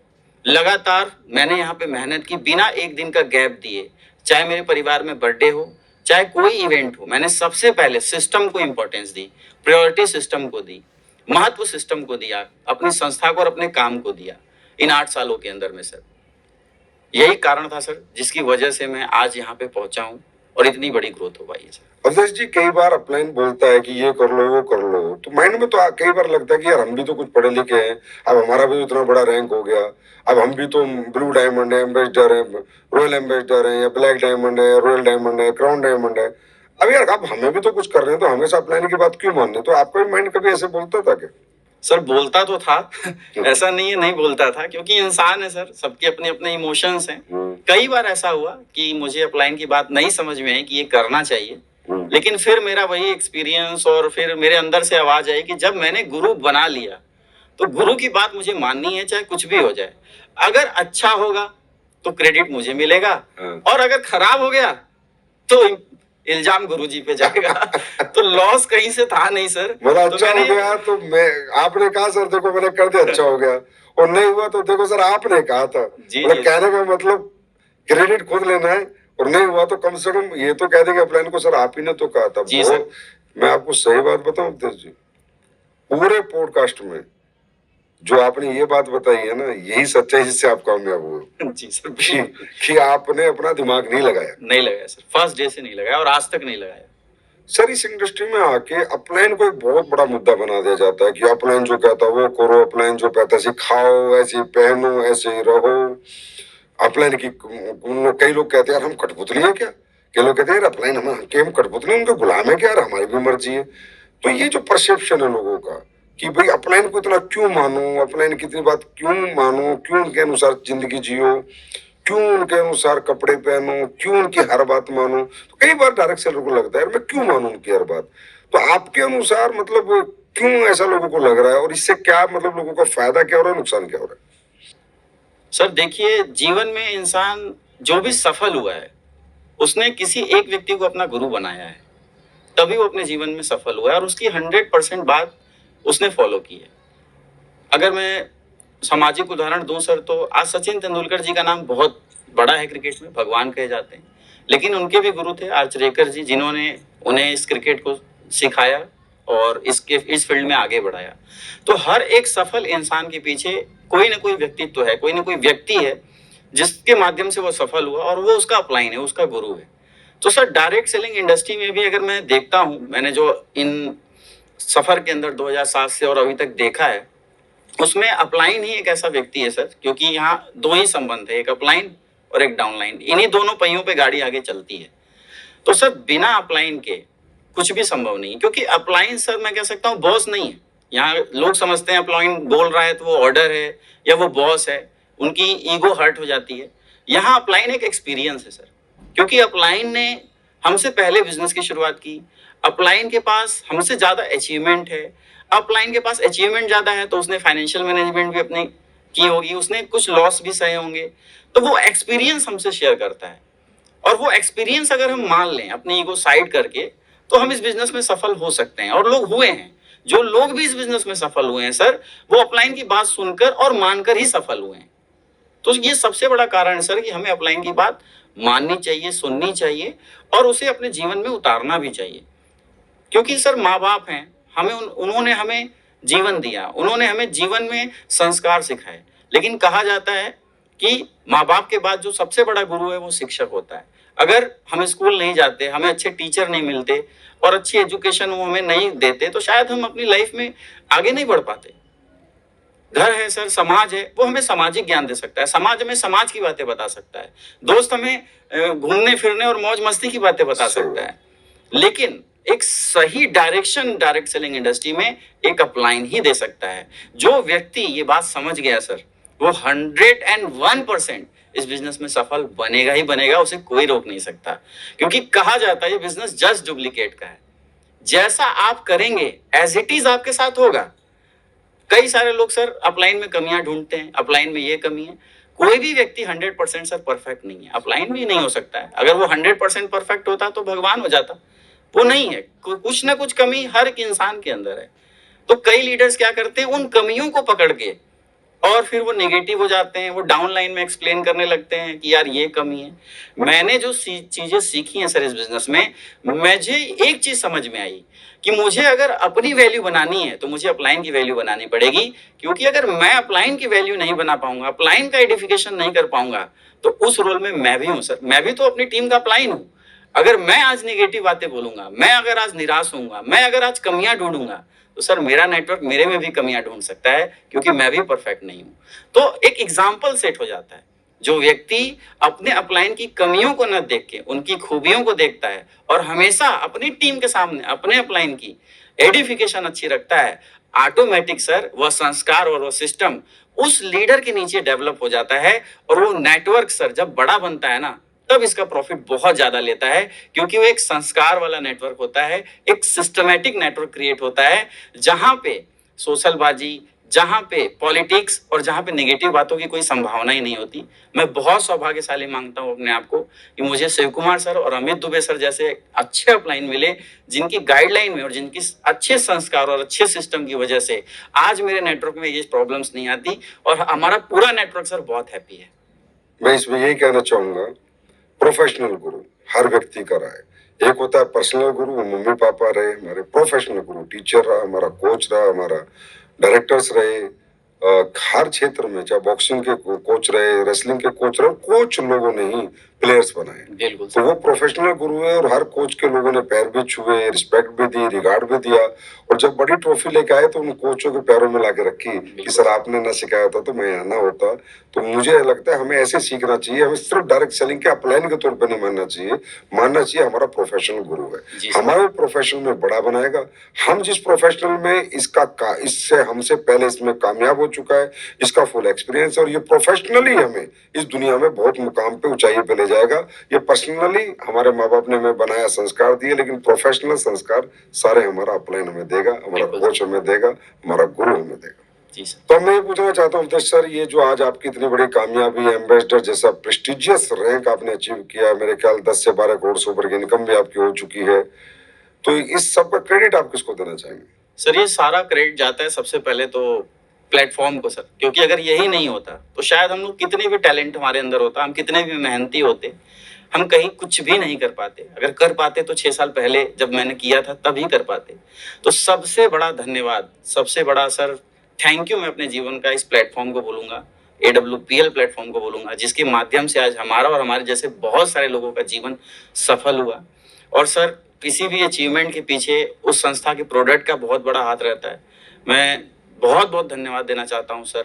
Speaker 2: लगातार मैंने यहाँ पे मेहनत की बिना एक दिन का गैप दिए। चाहे मेरे परिवार में बर्थडे हो, चाहे कोई इवेंट हो, मैंने सबसे पहले सिस्टम को इंपॉर्टेंस दी, प्रायोरिटी सिस्टम को दी, महत्व सिस्टम को दिया, अपनी संस्था को और अपने काम को दिया इन 8 सालों के अंदर में सर। यही कारण था सर जिसकी वजह से मैं आज यहाँ पे पहुंचा हूँ और इतनी बड़ी ग्रोथ हो पाई है सर।
Speaker 1: अवधेश जी, कई बार अपलाइन बोलता है कि ये कर लो वो कर लो, तो माइंड में तो कई बार लगता है कि यार हम भी तो कुछ पढ़े लिखे हैं, अब हमारा भी इतना बड़ा रैंक हो गया, अब हम भी तो ब्लू डायमंड है, एम्बेसडर है, रॉयल एम्बेसडर है, या ब्लैक डायमंड है, रॉयल डायमंड है, क्राउन डायमंड है, अब यार अब हमें भी तो कुछ कर रहे हैं, तो हमेशा अपलाइन की बात क्यों माननी? तो आपका भी माइंड कभी ऐसे बोलता था क्या?
Speaker 2: सर बोलता तो था ऐसा नहीं है नहीं बोलता था, क्योंकि इंसान है सर, सबके अपने अपने इमोशंस हैं। कई बार ऐसा हुआ कि मुझे अपलाइन की बात नहीं समझ में आई कि ये करना चाहिए, लेकिन फिर मेरा वही एक्सपीरियंस और फिर मेरे अंदर से आवाज आई कि जब मैंने गुरु बना लिया तो गुरु की बात मुझे माननी है, चाहे कुछ भी हो जाए। अगर अच्छा होगा तो क्रेडिट मुझे मिलेगा, और अगर खराब हो गया तो इल्जाम गुरुजी पे जाएगा। तो लॉस कहीं से था नहीं सर।
Speaker 1: मेरा अच्छा हो गया तो मैं, आपने कहा सर देखो मैंने कर दिया, अच्छा हो गया, और नहीं हुआ तो देखो सर आपने कहा था। मतलब कहने का मतलब क्रेडिट खुद लेना है, और नहीं हुआ तो कम से कम ये तो कह देंगे अपलाइन को सर आप ही ने तो कहा था।
Speaker 2: जी सर।
Speaker 1: मैं आपको सही बात बताऊं अवधेश जी, पूरे पॉडकास्ट में जो आपने ये बात बताई है ना, यही सच्चाई जिससे आप कामयाब हुए।
Speaker 2: जी सर।
Speaker 1: कि आपने अपना दिमाग नहीं लगाया।
Speaker 2: नहीं लगाया सर, फर्स्ट डे से नहीं लगाया और आज तक नहीं लगाया।
Speaker 1: सर इस इंडस्ट्री में आके अपलाइन को एक बहुत बड़ा मुद्दा बना दिया जाता है कि अपलाइन जो कहता है वो करो, अपलाइन जो कहता है ऐसे खाओ, ऐसे पहनो, ऐसे ही रहो। अपलाइन की कई लोग कहते हैं यार हम कठपुतली हैं क्या? कई लोग कहते हैं यार अपलाइन हम कठपुतली, उनके गुलाम है क्या यार, हमारी भी मर्जी है। तो ये जो परसेप्शन है लोगों का कि भाई अपलाइन को इतना क्यों मानो, अपलाइन की इतनी बात क्यों मानो, क्यों उनके अनुसार जिंदगी जियो, क्यों उनके अनुसार कपड़े पहनो, क्यों उनकी हर बात मानो, तो कई बार डायरेक्ट सेलर को लगता है यार मैं क्यों मानूं उनकी हर बात। तो आपके अनुसार मतलब क्यों ऐसा लोगों को लग रहा है, और इससे क्या मतलब लोगों का फायदा क्या हो रहा है, नुकसान क्या हो रहा है?
Speaker 2: सर देखिए, जीवन में इंसान जो भी सफल हुआ है उसने किसी एक व्यक्ति को अपना गुरु बनाया है, तभी वो अपने जीवन में सफल हुआ है, और उसकी 100% बात उसने फॉलो की है। अगर मैं सामाजिक उदाहरण दूं सर, तो आज सचिन तेंदुलकर जी का नाम बहुत बड़ा है, क्रिकेट में भगवान कहे जाते हैं, लेकिन उनके भी गुरु थे आर्चरेकर जी, जिन्होंने उन्हें इस क्रिकेट को सिखाया और इस फील्ड में आगे बढ़ाया। तो हर एक सफल इंसान के पीछे कोई ना कोई व्यक्तित्व है, कोई ना कोई व्यक्ति है जिसके माध्यम से वो सफल हुआ, और वो उसका अपलाइन है, उसका गुरु है। तो सर डायरेक्ट सेलिंग इंडस्ट्री में भी अगर मैं देखता हूं, मैंने जो इन सफर के अंदर 2007 से और अभी तक देखा है, उसमें अपलाइन ही एक ऐसा व्यक्ति है सर, क्योंकि यहाँ दो ही संबंध है, एक अपलाइन और एक डाउनलाइन, इन्हीं दोनों पहियों पे गाड़ी आगे चलती है। तो सर बिना अपलाइन के कुछ भी संभव नहीं, क्योंकि अपलाइन सर मैं कह सकता हूँ बॉस नहीं है। यहाँ लोग समझते हैं अपलाइन बोल रहा है तो वो ऑर्डर है या वो बॉस है, उनकी ईगो हर्ट हो जाती है। यहाँ अपलाइन एक एक्सपीरियंस है सर, क्योंकि अपलाइन ने हमसे पहले बिजनेस की शुरुआत की, अपलाइन के पास हमसे ज्यादा अचीवमेंट है, अपलाइन के पास अचीवमेंट ज्यादा है तो उसने फाइनेंशियल मैनेजमेंट भी अपनी की होगी, उसने कुछ लॉस भी सहे होंगे, तो वो एक्सपीरियंस हमसे शेयर करता है। और वो एक्सपीरियंस अगर हम मान लें अपनी ईगो साइड करके, तो हम इस बिजनेस में सफल हो सकते हैं, और लोग हुए हैं। जो लोग भी इस बिजनेस में सफल हुए हैं सर, वो अपलाइन की बात सुनकर और मानकर ही सफल हुए हैं। तो ये सबसे बड़ा कारण है सर कि हमें अपलाइन की बात माननी चाहिए, सुननी चाहिए, और उसे अपने जीवन में उतारना भी चाहिए। क्योंकि सर माँ बाप हैं, उन्होंने हमें जीवन दिया, उन्होंने हमें जीवन में संस्कार सिखाए, लेकिन कहा जाता है कि माँ बाप के बाद जो सबसे बड़ा गुरु है वो शिक्षक होता है। अगर हम स्कूल नहीं जाते, हमें अच्छे टीचर नहीं मिलते और अच्छी एजुकेशन वो हमें नहीं देते, तो शायद हम अपनी लाइफ में आगे नहीं बढ़ पाते। घर है सर, समाज है, वो हमें सामाजिक ज्ञान दे सकता है, समाज हमें समाज की बातें बता सकता है, दोस्त हमें घूमने फिरने और मौज मस्ती की बातें बता सकता है, लेकिन एक सही डायरेक्शन डायरेक्ट सेलिंग इंडस्ट्री में एक अपलाइन ही दे सकता है। जो व्यक्ति ये बात समझ गया सर, वो 101% इस बिजनेस में सफल बनेगा ही बनेगा, उसे कोई रोक नहीं सकता। क्योंकि कहा जाता है ये बिजनेस जस्ट डुप्लीकेट का है, जैसा आप करेंगे एज इट इज आपके साथ होगा। कई सारे लोग सर अपलाइन में कमियां ढूंढते हैं, अपलाइन में ये कमी है। कोई भी व्यक्ति 100% सर परफेक्ट नहीं है, अपलाइन भी नहीं हो सकता है। अगर वो 100% परफेक्ट होता तो भगवान हो जाता, वो नहीं है। कुछ ना कुछ कमी हर एक इंसान के अंदर है। तो कई लीडर्स क्या करते हैं, उन कमियों को पकड़ के और फिर वो नेगेटिव हो जाते हैं, वो डाउन लाइन में एक्सप्लेन करने लगते हैं कि यार ये कमी है। मैंने जो चीजें सीखी हैं सर इस बिजनेस में, मुझे एक चीज समझ में आई कि मुझे अगर अपनी वैल्यू बनानी है तो मुझे अपलाइन की वैल्यू बनानी पड़ेगी। क्योंकि अगर मैं अपलाइन की वैल्यू नहीं बना पाऊंगा, अपलाइन का एडिफिकेशन नहीं कर पाऊंगा, तो उस रोल में मैं भी हूं सर, मैं भी तो अपनी टीम का अपलाइन हूं। अगर मैं आज नेगेटिव बातें बोलूंगा, मैं अगर आज निराश होऊंगा, मैं अगर आज कमियां ढूंढूंगा, तो सर मेरा नेटवर्क मेरे में भी कमियां ढूंढ सकता है, क्योंकि मैं भी परफेक्ट नहीं हूं। तो एक एग्जाम्पल सेट हो जाता है। जो व्यक्ति अपने अपलाइन की कमियों को न देख के उनकी खूबियों को देखता है और हमेशा अपनी टीम के सामने अपने अपलाइन की एडिफिकेशन अच्छी रखता है, ऑटोमेटिक सर वह संस्कार और वह सिस्टम उस लीडर के नीचे डेवलप हो जाता है। और वो नेटवर्क सर जब बड़ा बनता है ना, तब इसका प्रॉफिट बहुत ज्यादा लेता है, क्योंकि वो एक संस्कार वाला नेटवर्क होता है, एक सिस्टमैटिक नेटवर्क क्रिएट होता है, जहां पे सोशलबाजी, जहां पे पॉलिटिक्स और जहां पे नेगेटिव बातों की कोई संभावना ही नहीं होती। मैं बहुत सौभाग्यशाली मांगता हूं अपने आप को कि मुझे शिव कुमार सर और अमित दुबे सर जैसे अच्छे अपलाइन मिले, जिनकी गाइडलाइन में और जिनकी अच्छे संस्कार और अच्छे सिस्टम की वजह से आज मेरे नेटवर्क में ये प्रॉब्लम्स नहीं आती और हमारा पूरा नेटवर्क सर बहुत हैप्पी है।
Speaker 1: मैं इसमें यही कहना चाहूंगा, प्रोफेशनल गुरु हर व्यक्ति का रहा है। एक होता है पर्सनल गुरु, वो मम्मी पापा रहे, हमारे प्रोफेशनल गुरु टीचर रहा, हमारा कोच रहा, हमारा डायरेक्टर्स रहे, हर क्षेत्र में, चाहे बॉक्सिंग के कोच रहे, रेसलिंग के कोच रहे, कोच लोगों ने ही प्लेयर्स बनाए।
Speaker 2: बिल्कुल
Speaker 1: तो वो प्रोफेशनल गुरु है और हर कोच के लोगों ने पैर भी छुए, रिस्पेक्ट भी दी, रिगार्ड भी दिया। और जब बड़ी ट्रॉफी लेके आए तो उन कोचों के पैरों में लाके रखी कि सर आपने ना सिखाया था तो मैं यहाँ ना होता। तो मुझे लगता है हमें ऐसे सीखना चाहिए, हमें सिर्फ डायरेक्ट सेलिंग के अपलाइन के तौर पर नहीं मानना चाहिए, मानना चाहिए हमारा प्रोफेशनल गुरु है, हमारे प्रोफेशन में बड़ा बनाएगा। हम जिस प्रोफेशनल में इससे हमसे पहले इसमें कामयाब हो चुका है, इसका फुल एक्सपीरियंस, और ये प्रोफेशनली हमें इस दुनिया में बहुत मुकाम पे, ऊंचाई पे ले जाएगा। ये पर्सनली हमारे माँ बाप ने हमें बनाया, संस्कार दिए, लेकिन प्रोफेशनल संस्कार सारे हमारा अपलाइन हमें देगा, हमारा कोच हमें देगा, हमारा गुरु हमें देगा। तो मैं ये पूछना चाहता हूँ अवधेश सर, ये जो आज आपकी इतनी बड़ी कामयाबी, एम्बेसडर जैसा प्रेस्टिजियस रैंक आपने अचीव किया, मेरे ख्याल 10 से 12 करोड़ से ऊपर की इनकम भी आपकी हो चुकी है, तो इस सब का क्रेडिट आप किसको देना चाहेंगे?
Speaker 2: सर ये सारा क्रेडिट जाता है सबसे पहले तो प्लेटफॉर्म को सर, क्योंकि अगर यही नहीं होता तो शायद हम लोग कितने भी टैलेंट हमारे अंदर होता, हम कितने भी मेहनती होते, हम कहीं कुछ भी नहीं कर पाते। अगर कर पाते तो 6 साल पहले जब मैंने किया था तभी कर पाते। तो सबसे बड़ा धन्यवाद, सबसे बड़ा सर थैंक यू मैं अपने जीवन का इस प्लेटफॉर्म को बोलूंगा, AWPL प्लेटफॉर्म को बोलूंगा, जिसके माध्यम से आज हमारा और हमारे जैसे बहुत सारे लोगों का जीवन सफल हुआ। और सर किसी भी अचीवमेंट के पीछे उस संस्था के प्रोडक्ट का बहुत बड़ा हाथ रहता है। मैं बहुत बहुत धन्यवाद देना चाहता हूं सर,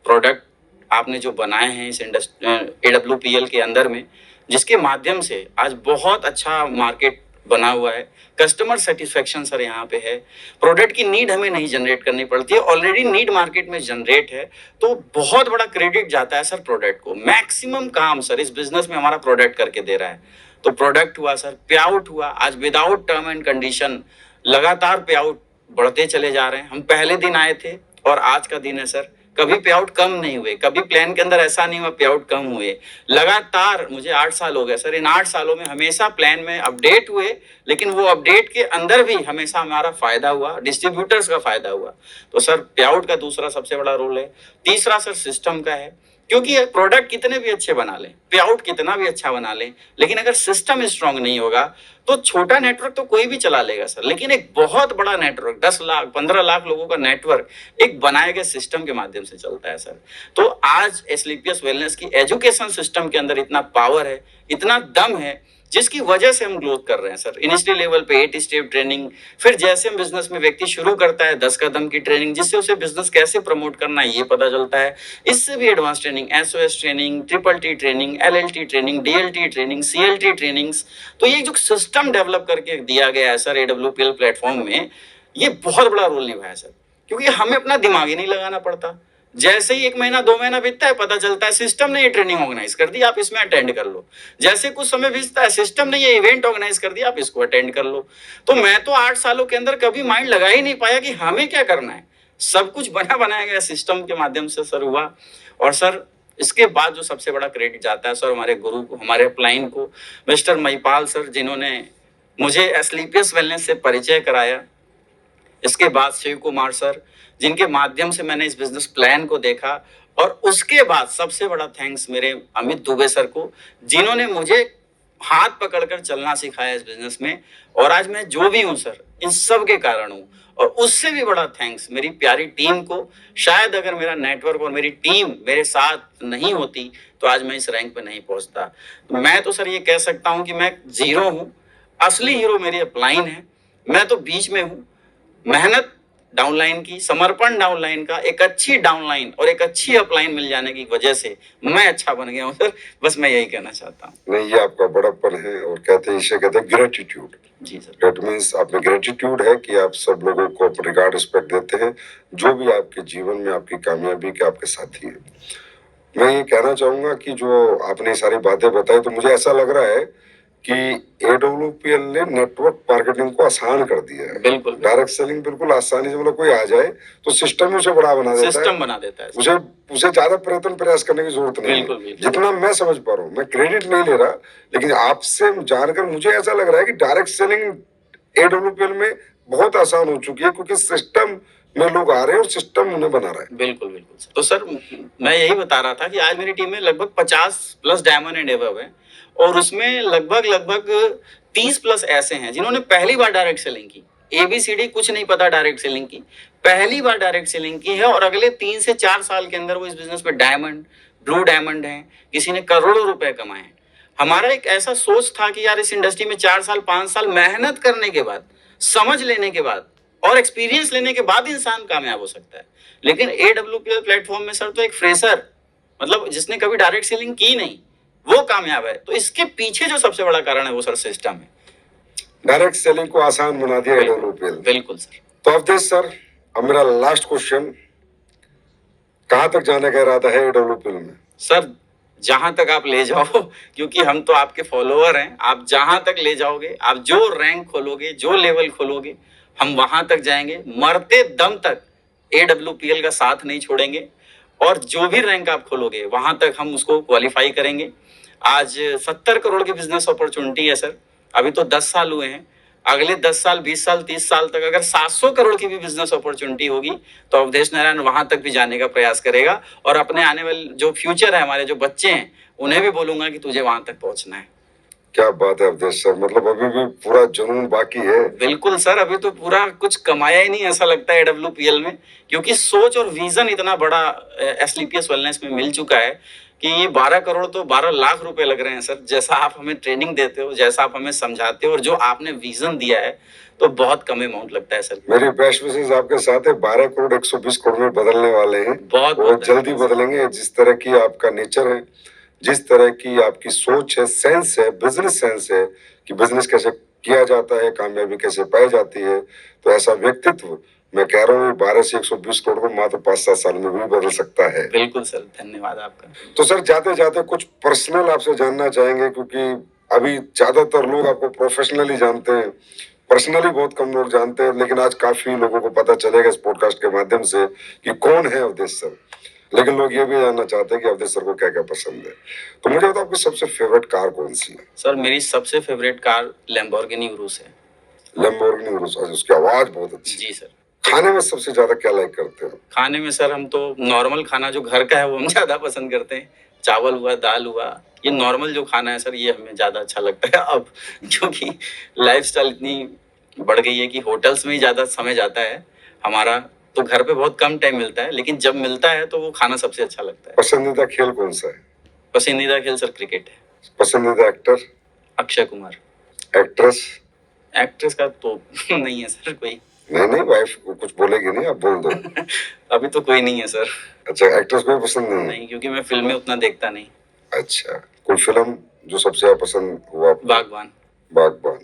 Speaker 2: प्रोडक्ट आपने जो बनाए हैं इस AWPL के अंदर में, जिसके माध्यम से आज बहुत अच्छा मार्केट बना हुआ है, कस्टमर सेटिस्फेक्शन सर यहाँ पे है, प्रोडक्ट की नीड हमें नहीं जनरेट करनी पड़ती है, ऑलरेडी नीड मार्केट में जनरेट है। तो बहुत बड़ा क्रेडिट जाता है सर प्रोडक्ट को। मैक्सिमम काम सर इस बिजनेस में हमारा प्रोडक्ट करके दे रहा है। तो प्रोडक्ट हुआ सर, पे आउट हुआ, आज विदाउट टर्म एंड कंडीशन लगातार पे आउट बढ़ते चले जा रहे हैं। हम पहले दिन आए थे और आज का दिन है सर, कभी पे आउट कम नहीं हुए, कभी प्लान के अंदर ऐसा नहीं हुआ पे आउट कम हुए। लगातार मुझे 8 साल हो गए सर, इन 8 सालों में हमेशा प्लान में अपडेट हुए, लेकिन वो अपडेट के अंदर भी हमेशा हमारा फायदा हुआ, डिस्ट्रीब्यूटर्स का फायदा हुआ। तो सर पे आउट का दूसरा सबसे बड़ा रोल है। तीसरा सर सिस्टम का है, क्योंकि प्रोडक्ट कितने भी अच्छे बना लें, पे आउट कितना भी अच्छा बना लें, लेकिन अगर सिस्टम स्ट्रांग नहीं होगा तो छोटा नेटवर्क तो कोई भी चला लेगा सर, लेकिन एक बहुत बड़ा नेटवर्क 10 लाख 15 लाख लोगों का नेटवर्क एक बनाए गए सिस्टम के माध्यम से चलता है सर। तो आज एस्क्लेपियस वेलनेस की एजुकेशन सिस्टम के अंदर इतना पावर है, इतना दम है, जिसकी वजह से हम ग्रोथ कर रहे हैं सर। इनिशियल लेवल पे 8 स्टेप ट्रेनिंग, फिर जैसे हम बिजनेस में व्यक्ति शुरू करता है 10 कदम की ट्रेनिंग, जिससे उसे बिजनेस कैसे प्रमोट करना है ये पता चलता है। इससे भी advance training, SOS training, TTT training, LLT training, DLT training, CLT trainings. तो ये जो सिस्टम डेवलप करके दिया गया है सर AWPL प्लेटफॉर्म में, ये बहुत बड़ा रोल निभाया सर, क्योंकि हमें अपना दिमाग ही नहीं लगाना पड़ता। जैसे ही 1 महीना 2 महीना बीतता है, पता चलता है सिस्टम ने ये ट्रेनिंग ऑर्गेनाइज कर दी, आप इसमें अटेंड कर लो। जैसे कुछ समय बीतता है, सिस्टम ने ये इवेंट ऑर्गेनाइज कर दिया, आप इसको अटेंड कर लो। तो मैं तो 8 सालों के अंदर कभी माइंड लगा ही नहीं पाया कि हमें क्या करना है। सब कुछ बना बनाया गया सिस्टम के माध्यम से सर हुआ। और सर इसके बाद जो सबसे बड़ा क्रेडिट जाता है सर हमारे गुरु को, हमारे अपलाइन को, मिस्टर महिपाल सर, जिन्होंने मुझे एस्क्लेपियस वेलनेस से परिचय कराया। इसके बाद शिव कुमार सर, जिनके माध्यम से मैंने इस बिजनेस प्लान को देखा। और उसके बाद सबसे बड़ा थैंक्स मेरे अमित दुबे सर को, जिन्होंने मुझे हाथ पकड़कर चलना सिखाया इस बिजनेस में। और आज मैं जो भी हूं सर, इन सब के कारण हूं। और उससे भी बड़ा थैंक्स मेरी प्यारी टीम को। शायद अगर मेरा नेटवर्क और मेरी टीम मेरे साथ नहीं होती तो आज मैं इस रैंक पे नहीं पहुंचता। मैं तो सर ये कह सकता हूं कि मैं जीरो हूं, असली हीरो मेरी अपलाइन है। मैं तो बीच में हूं। मेहनत डाउनलाइन की, समर्पण डाउनलाइन का, एक अच्छी डाउनलाइन और एक अच्छी अपलाइन मिल जाने की वजह से मैं अच्छा बन गया हूं सर। बस मैं यही कहना चाहता हूं।
Speaker 1: नहीं, ये आपका बड़प्पन है और कहते हैं, इसे कहते हैं ग्रेटिट्यूड।
Speaker 2: जी सर।
Speaker 1: दैट मीन्स आप में ग्रेटिट्यूड है कि आप सब लोगों को रिगार्ड रिस्पेक्ट देते हैं, जो भी आपके जीवन में आपकी कामयाबी के आपके साथी हैं। मैं ये कहना चाहूंगा कि जो आपने सारी बातें बताई, तो मुझे ऐसा लग रहा है कि एडब्ल्यूपीएल ने नेटवर्क मार्केटिंग को आसान कर दिया है।
Speaker 2: बिल्कुल।
Speaker 1: डायरेक्ट सेलिंग बिल्कुल आसानी से, मतलब कोई आ जाए तो सिस्टम ही उसे बड़ा बना देता है,
Speaker 2: सिस्टम बना देता है।
Speaker 1: उसे उसे ज्यादा प्रयत्न प्रयास करने की जरूरत नहीं
Speaker 2: बिल्कुल,
Speaker 1: है।
Speaker 2: बिल्कुल।
Speaker 1: जितना मैं समझ पा रहा हूँ, मैं क्रेडिट नहीं ले रहा, लेकिन आपसे जानकर मुझे ऐसा लग रहा है कि डायरेक्ट सेलिंग एडब्ल्यूपीएल में बहुत आसान हो चुकी है, क्योंकि सिस्टम में लोग आ रहे हैं और सिस्टम उन्हें बना रहा है।
Speaker 2: बिल्कुल बिल्कुल। तो सर मैं यही बता रहा था कि आज मेरी टीम में लगभग 50 प्लस डायमंड एंड एबव है। और उसमें लगभग 30 प्लस ऐसे हैं जिन्होंने पहली बार डायरेक्ट सेलिंग की। एबीसीडी कुछ नहीं पता डायरेक्ट सेलिंग की, पहली बार डायरेक्ट सेलिंग की है। और अगले 3 से 4 साल के अंदर वो इस बिजनेस में डायमंड, ब्लू डायमंड है, किसी ने करोड़ों रुपए कमाए हैं। हमारा एक ऐसा सोच था कि यार इस इंडस्ट्री में 4 साल 5 साल मेहनत करने के बाद, समझ लेने के बाद और एक्सपीरियंस लेने के बाद इंसान कामयाब हो सकता है। लेकिन एडब्ल्यूपीएल प्लेटफॉर्म में सर तो एक फ्रेशर, मतलब जिसने कभी डायरेक्ट सेलिंग की नहीं, वो कामयाब है। तो इसके पीछे जो सबसे बड़ा कारण है वो सर सिस्टम है।
Speaker 1: डायरेक्ट सेलिंग को आसान बना दिया एडब्ल्यूपीएल।
Speaker 2: बिल्कुल सर।
Speaker 1: तो अवधेश सर, अब मेरा लास्ट क्वेश्चन, कहाँ तक जाने का इरादा है एडब्ल्यूपीएल में?
Speaker 2: सर जहां तक आप ले जाओ, क्योंकि हम तो आपके फॉलोअर हैं। आप जहां तक ले जाओगे, आप जो रैंक खोलोगे, जो लेवल खोलोगे, हम वहां तक जाएंगे। मरते दम तक एडब्ल्यूपीएल का साथ नहीं छोड़ेंगे। और जो भी रैंक आप खोलोगे वहां तक हम उसको क्वालिफाई करेंगे। आज 70 करोड़ की बिजनेस अपॉर्चुनिटी है सर। अभी तो 10 साल हुए हैं। अगले 10 साल, 20 साल, 30 साल तक अगर 700 करोड़ की भी बिजनेस अपॉर्चुनिटी होगी तो अवधेश नारायण वहां तक भी जाने का प्रयास करेगा। और अपने आने वाले जो फ्यूचर है, हमारे जो बच्चे हैं, उन्हें भी बोलूंगा कि तुझे वहां तक पहुंचना है।
Speaker 1: क्या बात है अवधेश सर, मतलब अभी भी पूरा जुनून बाकी है।
Speaker 2: बिल्कुल सर, अभी तो पूरा कुछ कमाया ही नहीं ऐसा लगता है एडब्ल्यूपीएल में। क्योंकि सोच और विजन इतना बड़ा एस्क्लेपियस वेलनेस में मिल चुका है कि ये 12 करोड़ तो 12 लाख रुपए लग रहे हैं सर। जैसा आप हमें ट्रेनिंग देते हो, जैसा आप हमें समझाते हो और जो आपने विजन दिया है, तो बहुत कम अमाउंट लगता है सर।
Speaker 1: मेरी बेस्ट विशेष आपके साथ है। 12 करोड़ 120 करोड़ में बदलने वाले हैं,
Speaker 2: बहुत
Speaker 1: और जल्दी बदलेंगे। जिस तरह की आपका नेचर है, जिस तरह की आपकी सोच है, सेंस है, बिजनेस सेंस है कि बिजनेस कैसे किया जाता है, कामयाबी कैसे पाई जाती है, तो ऐसा व्यक्तित्व मैं कह रहा हूँ 12 से 120 करोड़ को मात्र 5-7 साल में भी बदल सकता है।
Speaker 2: बिल्कुल सर, धन्यवाद आपका।
Speaker 1: तो सर, जाते जाते कुछ पर्सनल आपसे जानना चाहेंगे, क्योंकि अभी ज्यादातर लोग आपको प्रोफेशनली जानते हैं, पर्सनली बहुत कम लोग जानते हैं। लेकिन आज काफी लोगों को पता चलेगा इस पॉडकास्ट के माध्यम से कि कौन है अवधेश सर। लेकिन लोग ये भी जानना चाहते हैं कि अवधेश सर को क्या क्या पसंद है। तो मुझे बताओ, आपकी सबसे फेवरेट कार कौन सी है?
Speaker 2: सर मेरी सबसे फेवरेट कार लैम्बोर्गिनी उरुस है।
Speaker 1: लैम्बोर्गिनी उरुस। उसकी आवाज बहुत अच्छी।
Speaker 2: जी सर।
Speaker 1: खाने में सबसे ज्यादा क्या लाइक करते हो?
Speaker 2: खाने में सर हम तो नॉर्मल खाना जो घर का है वो हम ज्यादा पसंद करते हैं। चावल हुआ, दाल हुआ, ये नॉर्मल जो खाना है सर, ये हमें ज्यादा अच्छा लगता है अब। क्योंकि लाइफस्टाइल इतनी बढ़ गई है कि होटल्स में ही ज्यादा समय जाता है हमारा। तो घर पे बहुत कम टाइम मिलता है, लेकिन जब मिलता है तो वो खाना सबसे अच्छा लगता है।
Speaker 1: पसंदीदा खेल कौन सा है?
Speaker 2: पसंदीदा खेल सर क्रिकेट है।
Speaker 1: पसंदीदा actor?
Speaker 2: Akshay Kumar.
Speaker 1: Actress?
Speaker 2: Actress का तो नहीं है सर कोई।
Speaker 1: नहीं, वाइफ कुछ बोलेगी नहीं, आप बोल दो।
Speaker 2: अभी तो कोई नहीं है सर।
Speaker 1: अच्छा, एक्ट्रेस कोई पसंद नहीं है?
Speaker 2: नहीं, क्योंकि मैं फिल्में उतना देखता नहीं।
Speaker 1: अच्छा, कोई फिल्म जो सबसे ज्यादा पसंद हुआ आपको?
Speaker 2: Baghban.
Speaker 1: Baghban.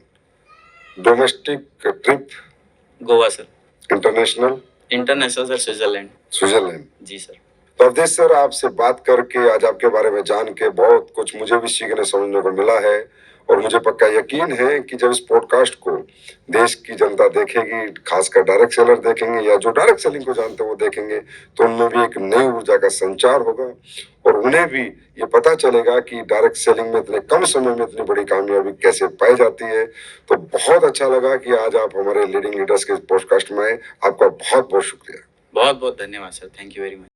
Speaker 1: Domestic trip?
Speaker 2: Goa sir.
Speaker 1: International?
Speaker 2: International sir Switzerland.
Speaker 1: Switzerland.
Speaker 2: जी सर।
Speaker 1: तो अवधेश सर, आपसे बात करके, आज आपके बारे में जान के बहुत कुछ मुझे भी सीखने समझने को मिला है। और मुझे पक्का यकीन है कि जब इस पॉडकास्ट को देश की जनता देखेगी, खासकर डायरेक्ट सेलर देखेंगे या जो डायरेक्ट सेलिंग को जानते हैं वो देखेंगे, तो उनमें भी एक नई ऊर्जा का संचार होगा और उन्हें भी ये पता चलेगा कि डायरेक्ट सेलिंग में इतने कम समय में इतनी बड़ी कामयाबी कैसे पाई जाती है। तो बहुत अच्छा लगा कि आज आप हमारे लीडिंग लीडर्स के पॉडकास्ट में आए। आपका बहुत बहुत शुक्रिया।
Speaker 2: बहुत बहुत धन्यवाद sir, thank you very much.